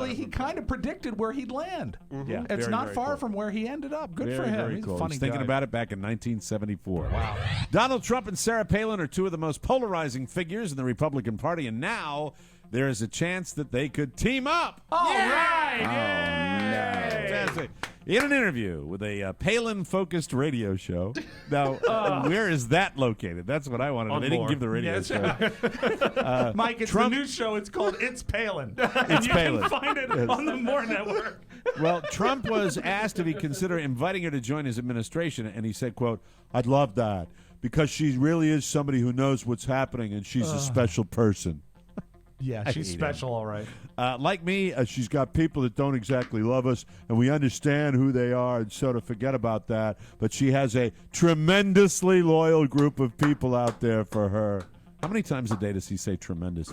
[SPEAKER 4] he kind of predicted where he'd land.
[SPEAKER 3] Yeah,
[SPEAKER 4] It's
[SPEAKER 3] very,
[SPEAKER 4] not
[SPEAKER 3] very
[SPEAKER 4] far
[SPEAKER 3] cool.
[SPEAKER 4] from where he ended up. Good for
[SPEAKER 3] Very,
[SPEAKER 4] him.
[SPEAKER 3] very
[SPEAKER 4] He's
[SPEAKER 3] cool.
[SPEAKER 4] a funny
[SPEAKER 3] He's thinking
[SPEAKER 4] guy.
[SPEAKER 3] about it back in 1974.
[SPEAKER 4] Wow.
[SPEAKER 3] Donald Trump and Sarah Palin are two of the most polarizing figures in the Republican Party, and now there is a chance that they could team up.
[SPEAKER 4] All right.
[SPEAKER 3] Fantastic. In an interview with a Palin-focused radio show. Now, where is that located? That's what I wanted.
[SPEAKER 5] On
[SPEAKER 3] They didn't
[SPEAKER 5] more.
[SPEAKER 3] give the radio
[SPEAKER 4] Yes.
[SPEAKER 3] show.
[SPEAKER 4] Mike, it's
[SPEAKER 3] Trump-
[SPEAKER 4] the news show. It's called It's Palin.
[SPEAKER 3] It's
[SPEAKER 4] you
[SPEAKER 3] Palin.
[SPEAKER 4] can find it
[SPEAKER 3] Yes.
[SPEAKER 4] on the More Network.
[SPEAKER 3] Well, Trump was asked if he'd consider inviting her to join his administration, and he said, quote, "I'd love that, because she really is somebody who knows what's happening, and she's a special person."
[SPEAKER 4] Yeah, she's special, all right.
[SPEAKER 3] Like me, she's got people that don't exactly love us, and we understand who they are, and so to forget about that. But she has a tremendously loyal group of people out there for her. How many times a day does he say tremendous?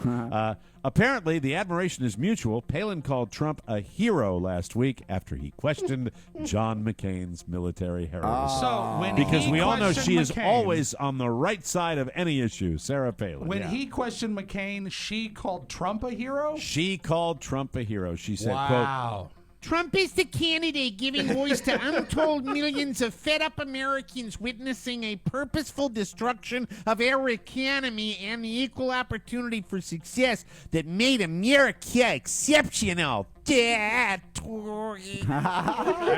[SPEAKER 3] Apparently, the admiration is mutual. Palin called Trump a hero last week after he questioned John McCain's military heroism.
[SPEAKER 4] So when
[SPEAKER 3] Because
[SPEAKER 4] he
[SPEAKER 3] we all know
[SPEAKER 4] questioned
[SPEAKER 3] she is
[SPEAKER 4] McCain-
[SPEAKER 3] always on the right side of any issue, Sarah Palin.
[SPEAKER 4] When
[SPEAKER 3] Yeah.
[SPEAKER 4] he questioned McCain, she called Trump a hero?
[SPEAKER 3] She called Trump a hero. She said,
[SPEAKER 4] Wow.
[SPEAKER 8] Trump is the candidate giving voice to untold millions of fed-up Americans witnessing a purposeful destruction of our economy and the equal opportunity for success that made America exceptional.
[SPEAKER 3] I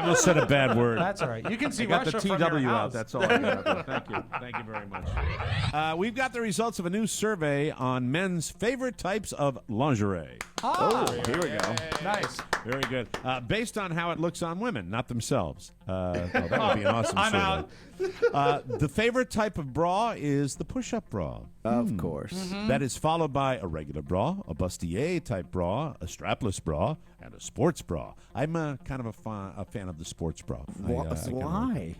[SPEAKER 3] almost said a bad word.
[SPEAKER 4] That's all right. You can see
[SPEAKER 3] I got
[SPEAKER 4] Russia
[SPEAKER 3] the
[SPEAKER 4] from
[SPEAKER 3] TW
[SPEAKER 4] your
[SPEAKER 3] out.
[SPEAKER 4] house.
[SPEAKER 3] That's all I got. Thank you. Thank you very much. We've got the results of a new survey on men's favorite types of lingerie.
[SPEAKER 9] Here we go.
[SPEAKER 4] Nice.
[SPEAKER 3] Very good. Based on how it looks on women, not themselves. That would be an awesome
[SPEAKER 4] I'm
[SPEAKER 3] survey.
[SPEAKER 4] out.
[SPEAKER 3] The favorite type of bra is the push-up bra.
[SPEAKER 9] Of course.
[SPEAKER 4] Mm-hmm.
[SPEAKER 3] That is followed by a regular bra, a bustier type bra, a strapless bra, and a sports bra. I'm kind of a fan of the sports bra.
[SPEAKER 9] Why?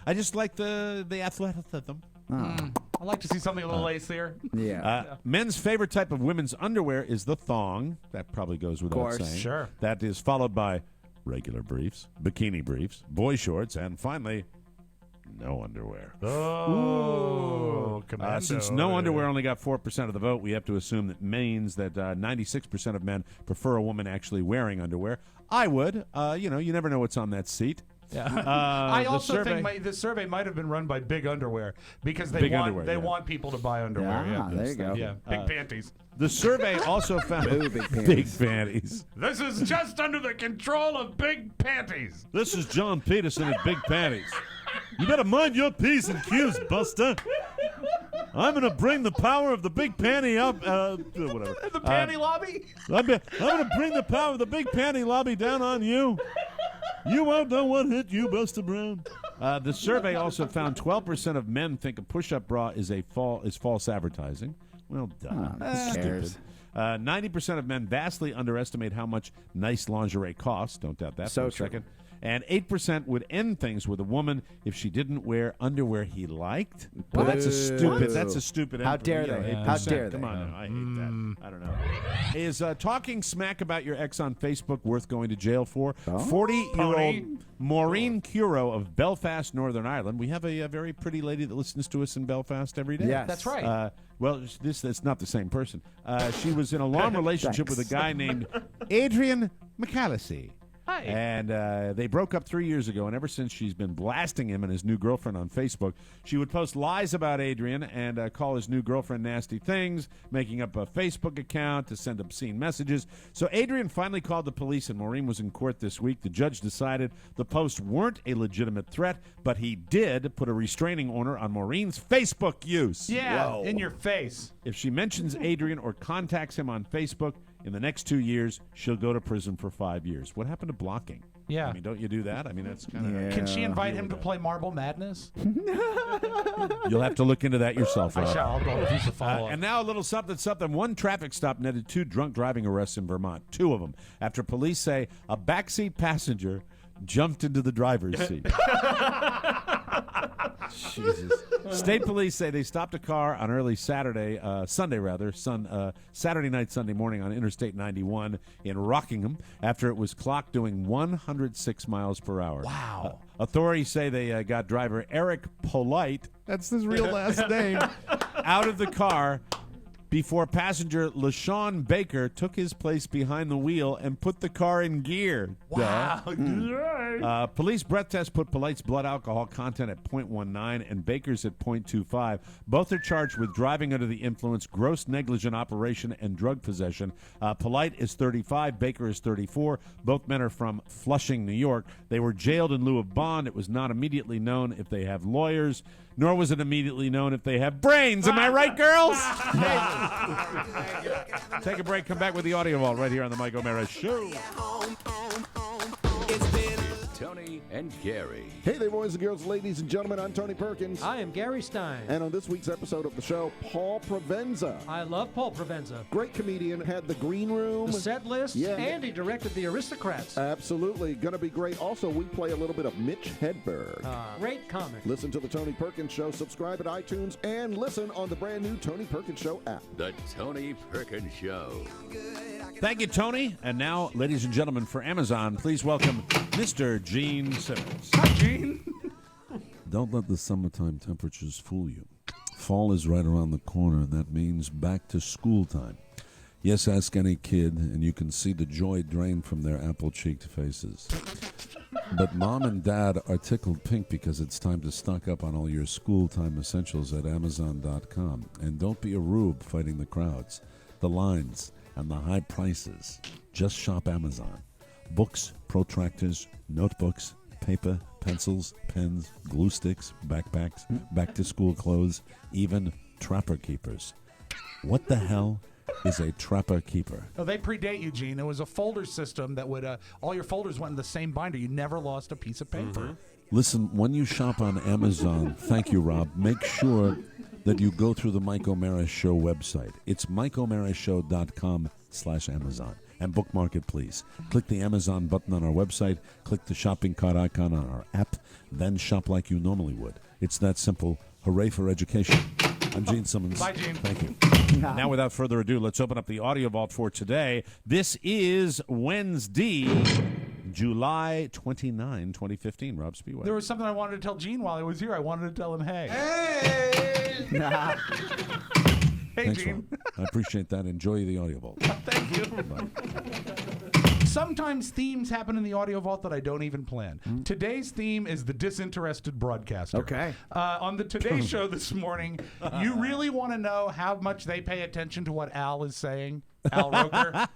[SPEAKER 3] I just like the athleticism.
[SPEAKER 4] I'd like to see something a little lacier.
[SPEAKER 9] Yeah.
[SPEAKER 3] Men's favorite type of women's underwear is the thong. That probably goes without
[SPEAKER 9] course.
[SPEAKER 3] saying.
[SPEAKER 4] Sure.
[SPEAKER 3] That is followed by regular briefs, bikini briefs, boy shorts, and finally, no underwear.
[SPEAKER 4] Oh, commando.
[SPEAKER 3] Since no underwear only got 4% of the vote, we have to assume that means that 96% of men prefer a woman actually wearing underwear. I would. You never know what's on that seat.
[SPEAKER 4] Yeah. I
[SPEAKER 3] the
[SPEAKER 4] also
[SPEAKER 3] survey-
[SPEAKER 4] think this survey might have been run by Big Underwear because they
[SPEAKER 3] Big
[SPEAKER 4] want
[SPEAKER 3] Underwear, yeah.
[SPEAKER 4] want people to buy underwear.
[SPEAKER 9] Yeah,
[SPEAKER 4] Yeah,
[SPEAKER 9] there you go.
[SPEAKER 4] Yeah, big panties.
[SPEAKER 3] The survey also found
[SPEAKER 9] Big panties.
[SPEAKER 3] big panties.
[SPEAKER 4] This is just under the control of Big Panties.
[SPEAKER 3] This is John Peterson at Big Panties. You better mind your P's and Q's, Buster. I'm going to bring the power of the big panty up. Whatever.
[SPEAKER 4] The panty lobby?
[SPEAKER 3] I'm going to bring the power of the big panty lobby down on you. You won't know what hit you, Buster Brown. The survey also found 12% of men think a push-up bra is false advertising. Well, duh.
[SPEAKER 9] Who cares?
[SPEAKER 3] 90% of men vastly underestimate how much nice lingerie costs. Don't doubt that
[SPEAKER 9] So
[SPEAKER 3] for a
[SPEAKER 9] true.
[SPEAKER 3] second. And 8% would end things with a woman if she didn't wear underwear he liked. Well, that's a stupid. That's a stupid.
[SPEAKER 9] How dare they?
[SPEAKER 3] 8%.
[SPEAKER 9] How dare they?
[SPEAKER 3] Come on, now. I hate that. I don't know. Is talking smack about your ex on Facebook worth going to jail for? 40-year-old Maureen Curo of Belfast, Northern Ireland. We have a very pretty lady that listens to us in Belfast every day.
[SPEAKER 9] Yes.
[SPEAKER 4] That's right.
[SPEAKER 3] Well, that's not the same person. She was in a long relationship with a guy named Adrian McAllister.
[SPEAKER 4] Hi.
[SPEAKER 3] And they broke up 3 years ago, and ever since she's been blasting him and his new girlfriend on Facebook. She would post lies about Adrian and call his new girlfriend nasty things, making up a Facebook account to send obscene messages. So Adrian finally called the police, and Maureen was in court this week. The judge decided the posts weren't a legitimate threat, but he did put a restraining order on Maureen's Facebook use.
[SPEAKER 4] Yeah, in your face.
[SPEAKER 3] If she mentions Adrian or contacts him on Facebook in the next 2 years, she'll go to prison for 5 years. What happened to blocking?
[SPEAKER 4] Yeah.
[SPEAKER 3] I mean, don't you do that? I mean, that's kind of...
[SPEAKER 4] Can she invite him to play Marble Madness?
[SPEAKER 3] You'll have to look into that yourself.
[SPEAKER 4] I
[SPEAKER 3] Rob.
[SPEAKER 4] shall. I'll go do some follow-up.
[SPEAKER 3] And now a little something. One traffic stop netted 2 drunk driving arrests in Vermont. 2 of them. After police say a backseat passenger jumped into the driver's seat. Jesus. State police say they stopped a car on early Saturday night, Sunday morning on Interstate 91 in Rockingham after it was clocked doing 106 miles per hour.
[SPEAKER 4] Wow.
[SPEAKER 3] Authorities say they got driver Eric Polite, that's his real last name, out of the car before passenger LaShawn Baker took his place behind the wheel and put the car in gear.
[SPEAKER 4] Wow.
[SPEAKER 3] Police breath test put Polite's blood alcohol content at 0.19 and Baker's at 0.25. Both are charged with driving under the influence, gross negligent operation, and drug possession. Polite is 35, Baker is 34. Both men are from Flushing, New York. They were jailed in lieu of bond. It was not immediately known if they have lawyers, nor was it immediately known if they have brains. Am I right, girls? Take a break. Come back with the audio vault right here on the Mike O'Mara Show.
[SPEAKER 1] Tony and Gary.
[SPEAKER 17] Hey there, boys and girls, ladies and gentlemen. I'm Tony Perkins.
[SPEAKER 18] I am Gary Stein.
[SPEAKER 17] And on this week's episode of the show, Paul Provenza.
[SPEAKER 18] I love Paul Provenza.
[SPEAKER 17] Great comedian, had the green room.
[SPEAKER 18] The set list,
[SPEAKER 17] Yeah.
[SPEAKER 18] and he directed The Aristocrats.
[SPEAKER 17] Absolutely. Going to be great. Also, we play a little bit of Mitch Hedberg.
[SPEAKER 18] Great comic.
[SPEAKER 17] Listen to the Tony Perkins Show. Subscribe at iTunes and listen on the brand new Tony Perkins Show app.
[SPEAKER 1] The Tony Perkins Show.
[SPEAKER 3] Thank you, Tony. And now, ladies and gentlemen, for Amazon, please welcome Mr. Gene Simmons.
[SPEAKER 4] Hi, Gene.
[SPEAKER 20] Don't let the summertime temperatures fool you. Fall is right around the corner, and that means back to school time. Yes, ask any kid, and you can see the joy drain from their apple-cheeked faces. But mom and dad are tickled pink because it's time to stock up on all your school-time essentials at Amazon.com. And don't be a rube fighting the crowds, the lines, and the high prices. Just shop Amazon. Books, protractors, notebooks, paper, pencils, pens, glue sticks, backpacks, back-to-school clothes, even trapper keepers. What the hell is a trapper keeper?
[SPEAKER 4] No, they predate you, Gene. It was a folder system that would all your folders went in the same binder. You never lost a piece of paper.
[SPEAKER 20] Listen, when you shop on Amazon, thank you, Rob, make sure that you go through the Mike O'Mara Show website. It's MikeO'MaraShow.com/Amazon. And bookmark it, please. Click the Amazon button on our website, click the shopping cart icon on our app, then shop like you normally would. It's that simple. Hooray for education. I'm Gene Simmons.
[SPEAKER 4] Bye, Gene.
[SPEAKER 20] Thank you.
[SPEAKER 3] Now, without further ado, let's open up the audio vault for today. This is Wednesday, July 29, 2015. Rob Spiewak.
[SPEAKER 4] There was something I wanted to tell Gene while I was here. I wanted to tell him, hey. Hey,
[SPEAKER 20] Thanks,
[SPEAKER 4] Gene.
[SPEAKER 20] Rob. I appreciate that. Enjoy the audio vault.
[SPEAKER 4] Thank you. Sometimes themes happen in the audio vault that I don't even plan. Today's theme is the disinterested broadcaster.
[SPEAKER 9] Okay.
[SPEAKER 4] On the Today Show this morning, you really want to know how much they pay attention to what Al is saying? Al Roker.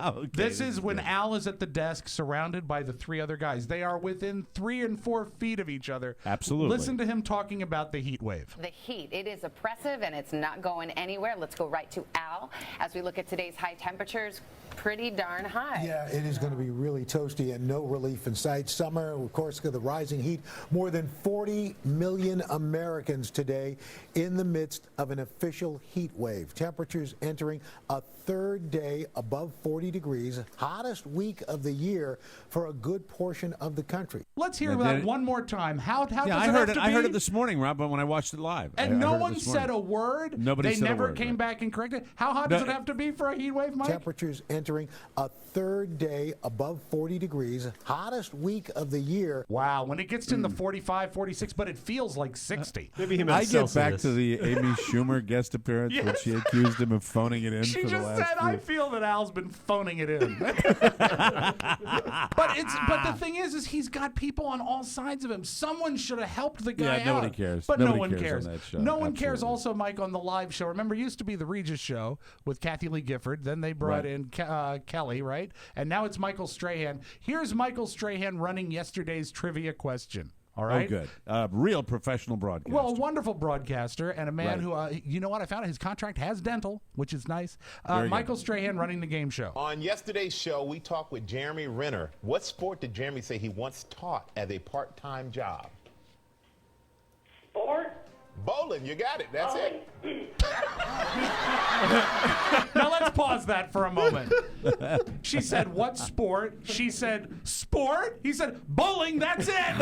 [SPEAKER 3] Okay,
[SPEAKER 4] this is when Al is at the desk surrounded by the 3 other guys. They are within 3 and 4 feet of each other.
[SPEAKER 3] Absolutely.
[SPEAKER 4] Listen to him talking about the heat wave.
[SPEAKER 21] The heat, it is oppressive and it's not going anywhere. Let's go right to Al as we look at today's high temperatures. Pretty darn high.
[SPEAKER 22] Yeah, it is going to be really toasty and no relief in sight. Summer, of course, the rising heat. More than 40 million Americans today in the midst of an official heat wave. Temperatures entering a 3rd day above 40 degrees. Hottest week of the year for a good portion of the country.
[SPEAKER 4] Let's hear that one more time. How does
[SPEAKER 3] I
[SPEAKER 4] it
[SPEAKER 3] heard
[SPEAKER 4] have
[SPEAKER 3] it.
[SPEAKER 4] to
[SPEAKER 3] I heard
[SPEAKER 4] be?
[SPEAKER 3] it this morning, Rob, when I watched it live.
[SPEAKER 4] And no
[SPEAKER 3] I heard it
[SPEAKER 4] one
[SPEAKER 3] this
[SPEAKER 4] said
[SPEAKER 3] morning.
[SPEAKER 4] a word.
[SPEAKER 3] Nobody
[SPEAKER 4] They
[SPEAKER 3] said a
[SPEAKER 4] never
[SPEAKER 3] word,
[SPEAKER 4] came
[SPEAKER 3] right.
[SPEAKER 4] back and corrected. How hot does it have to be for a heat wave, Mike?
[SPEAKER 22] Temperatures entering a 3rd day above 40 degrees. Hottest week of the year.
[SPEAKER 4] Wow, when it gets in the 45, 46, but it feels like 60.
[SPEAKER 5] Maybe he meant
[SPEAKER 20] I get back
[SPEAKER 5] Celsius.
[SPEAKER 20] to the Amy Schumer guest appearance when
[SPEAKER 4] Yes.
[SPEAKER 20] she accused him of phoning it in
[SPEAKER 4] She
[SPEAKER 20] for the
[SPEAKER 4] just
[SPEAKER 20] last
[SPEAKER 4] said I feel that Al's been phoning it in. But the thing is he's got people on all sides of him. Someone should have helped the guy
[SPEAKER 3] Yeah, nobody
[SPEAKER 4] out.
[SPEAKER 3] cares.
[SPEAKER 4] But
[SPEAKER 3] Nobody
[SPEAKER 4] no one
[SPEAKER 3] cares
[SPEAKER 4] cares.
[SPEAKER 3] on that show.
[SPEAKER 4] No one cares
[SPEAKER 3] Absolutely.
[SPEAKER 4] also, Mike, on the live show. Remember, it used to be the Regis show with Kathy Lee Gifford. Then they brought in Kelly, right? And now it's Michael Strahan. Here's Michael Strahan running yesterday's trivia question. All right.
[SPEAKER 3] Oh, good. Real professional broadcaster.
[SPEAKER 4] Well, a wonderful broadcaster and a man
[SPEAKER 3] Right.
[SPEAKER 4] who, you know what? I found out his contract has dental, which is nice.
[SPEAKER 3] Very good.
[SPEAKER 4] Michael Strahan running the game show.
[SPEAKER 2] On yesterday's show, we talked with Jeremy Renner. What sport did Jeremy say he once taught as a part-time job?
[SPEAKER 6] Sport?
[SPEAKER 2] Bowling, you got it. That's it.
[SPEAKER 4] Now let's pause that for a moment. She said, what sport? She said, sport? He said, bowling, that's it.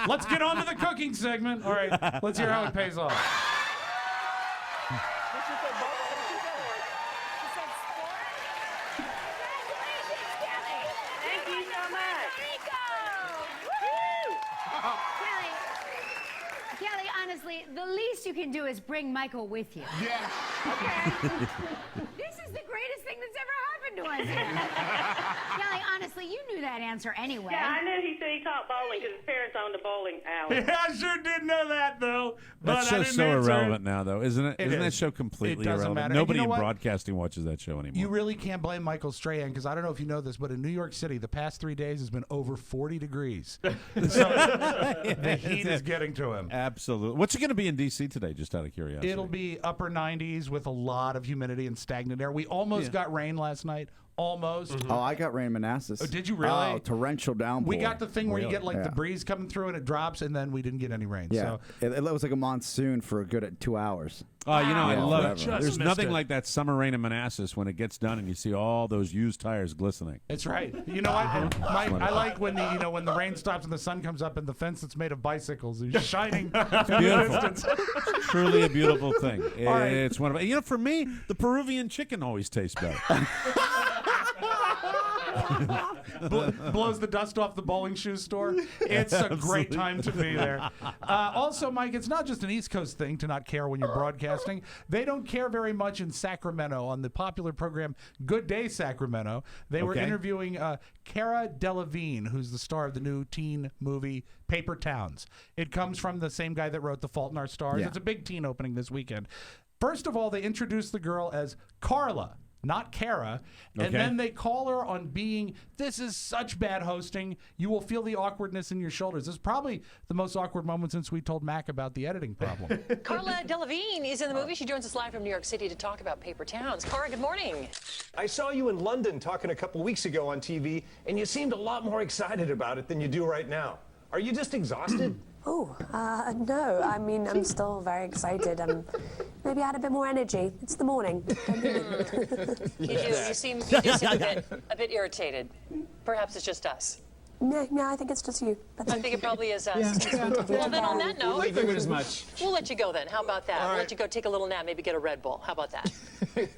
[SPEAKER 4] Let's get on to the cooking segment. All right, let's hear how it pays off.
[SPEAKER 6] Thank you so much.
[SPEAKER 7] Kelly, honestly, the least you can do is bring Michael with you.
[SPEAKER 2] Yeah.
[SPEAKER 7] Okay. This is the greatest thing that's ever happened to us here. Kelly, honestly, you knew that answer anyway.
[SPEAKER 6] Yeah, I knew he said he taught bowling because his parents owned a bowling alley.
[SPEAKER 4] Yeah, I sure did know that, though. But
[SPEAKER 3] That show's so irrelevant now, though, isn't it?
[SPEAKER 4] It
[SPEAKER 3] Isn't that
[SPEAKER 4] is.
[SPEAKER 3] show completely
[SPEAKER 4] It doesn't
[SPEAKER 3] irrelevant?
[SPEAKER 4] matter.
[SPEAKER 3] Nobody
[SPEAKER 4] And you
[SPEAKER 3] in
[SPEAKER 4] know what?
[SPEAKER 3] broadcasting watches that show anymore.
[SPEAKER 4] You really can't blame Michael Strahan because I don't know if you know this, but in New York City, the past 3 days has been over 40 degrees. So the heat is getting to him.
[SPEAKER 3] Absolutely. What's it going to be in D.C. today, just out of curiosity?
[SPEAKER 4] It'll be upper 90s with a lot of humidity and stagnant air. We almost got rain last night. Almost.
[SPEAKER 9] Oh, I got rain in Manassas.
[SPEAKER 4] Oh, did you really?
[SPEAKER 9] Oh, torrential downpour.
[SPEAKER 4] We got the thing where you get like
[SPEAKER 9] Yeah.
[SPEAKER 4] the breeze coming through and it drops, and then we didn't get any rain.
[SPEAKER 9] Yeah,
[SPEAKER 4] So
[SPEAKER 9] it was like a monsoon for a good 2 hours.
[SPEAKER 3] Oh, you know, I
[SPEAKER 9] Yeah,
[SPEAKER 3] love it.
[SPEAKER 9] whatever.
[SPEAKER 3] There's nothing like that summer rain in Manassas when it gets done and you see all those used tires glistening.
[SPEAKER 4] That's right. You know, I like when when the rain stops and the sun comes up and the fence that's made of bicycles is shining in the
[SPEAKER 3] Beautiful.
[SPEAKER 4] distance.
[SPEAKER 3] It's truly a beautiful thing.
[SPEAKER 4] All right.
[SPEAKER 3] It's wonderful. You know, for me, the Peruvian chicken always tastes better.
[SPEAKER 4] Blows the dust off the bowling shoe store. It's a great time to be there. Also, Mike, it's not just an East Coast thing to not care when you're broadcasting. They don't care very much in Sacramento on the popular program Good Day Sacramento. They were
[SPEAKER 3] Okay.
[SPEAKER 4] interviewing Cara Delevingne, who's the star of the new teen movie Paper Towns. It comes from the same guy that wrote The Fault in Our Stars.
[SPEAKER 9] Yeah.
[SPEAKER 4] It's a big teen opening this weekend. First of all, they introduced the girl as Carla, not Kara. And
[SPEAKER 3] Okay.
[SPEAKER 4] then they call her on being, this is such bad hosting. You will feel the awkwardness in your shoulders. This is probably the most awkward moment since we told Mac about the editing problem.
[SPEAKER 23] Carla Delevingne is in the movie. She joins us live from New York City to talk about Paper Towns. Cara, good morning.
[SPEAKER 24] I saw you in London talking a couple weeks ago on TV, and you seemed a lot more excited about it than you do right now. Are you just exhausted?
[SPEAKER 25] Oh, no. I mean, I'm still very excited. Maybe I had a bit more energy. It's the morning.
[SPEAKER 23] You do. You seem a bit irritated. Perhaps it's just us.
[SPEAKER 25] No, I think it's just you.
[SPEAKER 23] I think it probably is us.
[SPEAKER 25] Yeah.
[SPEAKER 23] Well, then on that note,
[SPEAKER 24] I figured as much.
[SPEAKER 23] we'll let you go then. How about that? We'll let you go take a little nap, maybe get a Red Bull. How about that?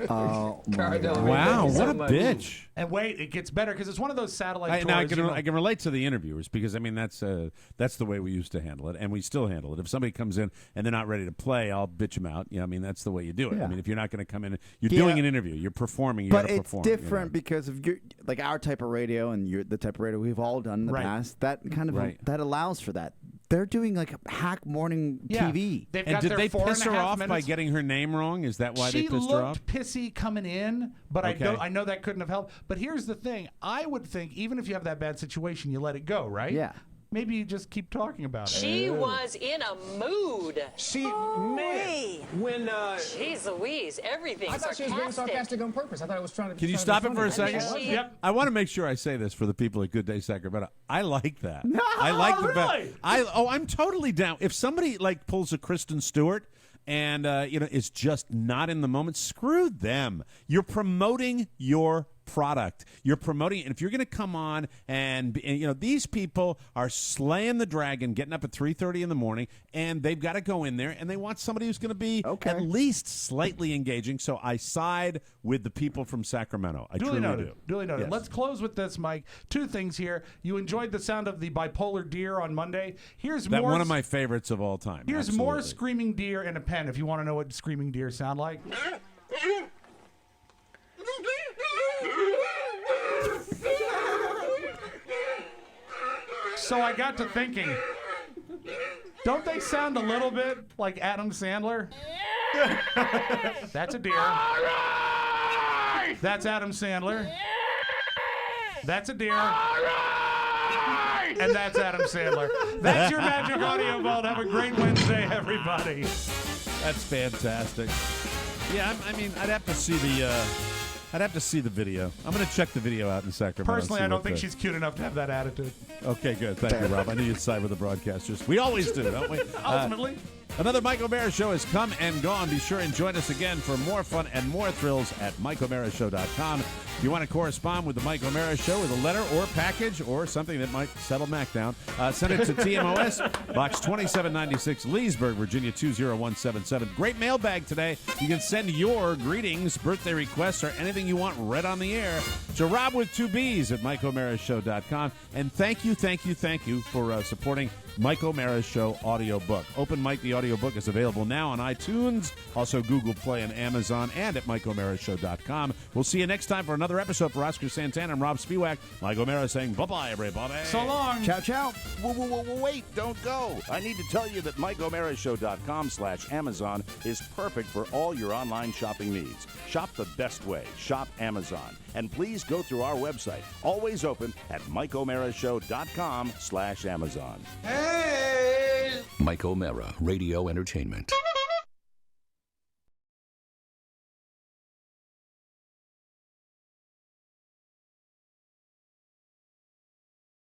[SPEAKER 9] Oh, my God.
[SPEAKER 3] Wow, what a bitch.
[SPEAKER 4] And wait, it gets better because it's one of those satellite
[SPEAKER 3] Now
[SPEAKER 4] tours. you know.
[SPEAKER 3] I can relate to the interviewers because I mean that's the way we used to handle it, and we still handle it. If somebody comes in and they're not ready to play, I'll bitch them out. You know, I mean that's the way you do it.
[SPEAKER 9] Yeah.
[SPEAKER 3] I mean if you're not going to come in, you're
[SPEAKER 9] Yeah.
[SPEAKER 3] doing an interview, you're performing, you
[SPEAKER 9] But
[SPEAKER 3] got to
[SPEAKER 9] it's
[SPEAKER 3] perform.
[SPEAKER 9] different because of your like our type of radio and the type of radio we've all done in the
[SPEAKER 4] Right.
[SPEAKER 9] past. That kind of
[SPEAKER 3] Right.
[SPEAKER 9] that allows for that. They're doing like hack morning
[SPEAKER 4] Yeah.
[SPEAKER 9] TV.
[SPEAKER 4] They've
[SPEAKER 3] And
[SPEAKER 4] got
[SPEAKER 3] did
[SPEAKER 4] their
[SPEAKER 3] they
[SPEAKER 4] 4.5
[SPEAKER 3] piss her off by
[SPEAKER 4] minutes.
[SPEAKER 3] getting her name wrong? Is that why
[SPEAKER 4] She
[SPEAKER 3] they pissed her off?
[SPEAKER 4] looked pissy coming in, but
[SPEAKER 3] Okay.
[SPEAKER 4] I know that couldn't have helped. But here's the thing: I would think even if you have that bad situation, you let it go, right?
[SPEAKER 9] Yeah.
[SPEAKER 4] Maybe you just keep talking about it.
[SPEAKER 23] She was in a mood.
[SPEAKER 24] She, man, when,
[SPEAKER 23] Jeez Louise, everything
[SPEAKER 24] I thought she was being sarcastic on purpose. I thought I was trying to.
[SPEAKER 3] Can you
[SPEAKER 24] trying to
[SPEAKER 3] stop
[SPEAKER 24] be
[SPEAKER 3] it for a
[SPEAKER 24] funny.
[SPEAKER 3] second?
[SPEAKER 4] Yep.
[SPEAKER 3] I want to make sure I say this for the people at Good Day Sacramento. I like that. I like the
[SPEAKER 4] really?
[SPEAKER 3] I'm totally down. If somebody like pulls a Kristen Stewart and is just not in the moment, screw them. You're promoting your product. You're promoting, and if you're going to come on and these people are slaying the dragon, getting up at 3:30 in the morning, and they've got to go in there, and they want somebody who's going to be at least slightly engaging. So I side with the people from Sacramento. I
[SPEAKER 4] Duly
[SPEAKER 3] truly
[SPEAKER 4] noted.
[SPEAKER 3] do.
[SPEAKER 4] Duly noted.
[SPEAKER 3] Yes.
[SPEAKER 4] Let's close with this, Mike. Two things here. You enjoyed the sound of the bipolar deer on Monday. Here's
[SPEAKER 3] That
[SPEAKER 4] more.
[SPEAKER 3] one of my favorites of all time.
[SPEAKER 4] Here's more
[SPEAKER 3] Absolutely.
[SPEAKER 4] screaming deer in a pen. If you want to know what screaming deer sound like. So I got to thinking, don't they sound a little bit like Adam Sandler? That's a deer.
[SPEAKER 19] All right!
[SPEAKER 4] That's Adam Sandler. That's a deer.
[SPEAKER 19] All right!
[SPEAKER 4] And that's Adam Sandler. That's your Magic Audio Vault. Have a great Wednesday, everybody.
[SPEAKER 3] That's fantastic. Yeah, I mean, I'd have to see the video. I'm going to check the video out in Sacramento.
[SPEAKER 4] Personally, I don't think she's cute enough to have that attitude.
[SPEAKER 3] Okay, good. Thank you, Rob. I knew you'd side with the broadcasters. We always do, don't we?
[SPEAKER 4] Ultimately.
[SPEAKER 3] Another Mike O'Mara Show has come and gone. Be sure and join us again for more fun and more thrills at MikeO'MaraShow.com. If you want to correspond with the Mike O'Mara Show with a letter or package or something that might settle Mac down, send it to TMOS, Box 2796, Leesburg, Virginia 20177. Great mailbag today. You can send your greetings, birthday requests, or anything you want read on the air to Rob with 2 B's at MikeO'MaraShow.com. And thank you for supporting Mike O'Mara's Show audiobook. Open Mike, the audiobook, is available now on iTunes, also Google Play and Amazon, and at MikeO'MaraShow.com. We'll see you next time for another episode. For Oscar Santana and Rob Spiewak, Mike O'Mara saying bye-bye, everybody.
[SPEAKER 4] So long.
[SPEAKER 10] Ciao, ciao. Wait, don't go. I need to tell you that MikeO'MaraShow.com/Amazon is perfect for all your online shopping needs. Shop the best way. Shop Amazon. And please go through our website, always open at MikeO'MaraShow.com/Amazon.
[SPEAKER 1] Mike O'Mara, Radio Entertainment.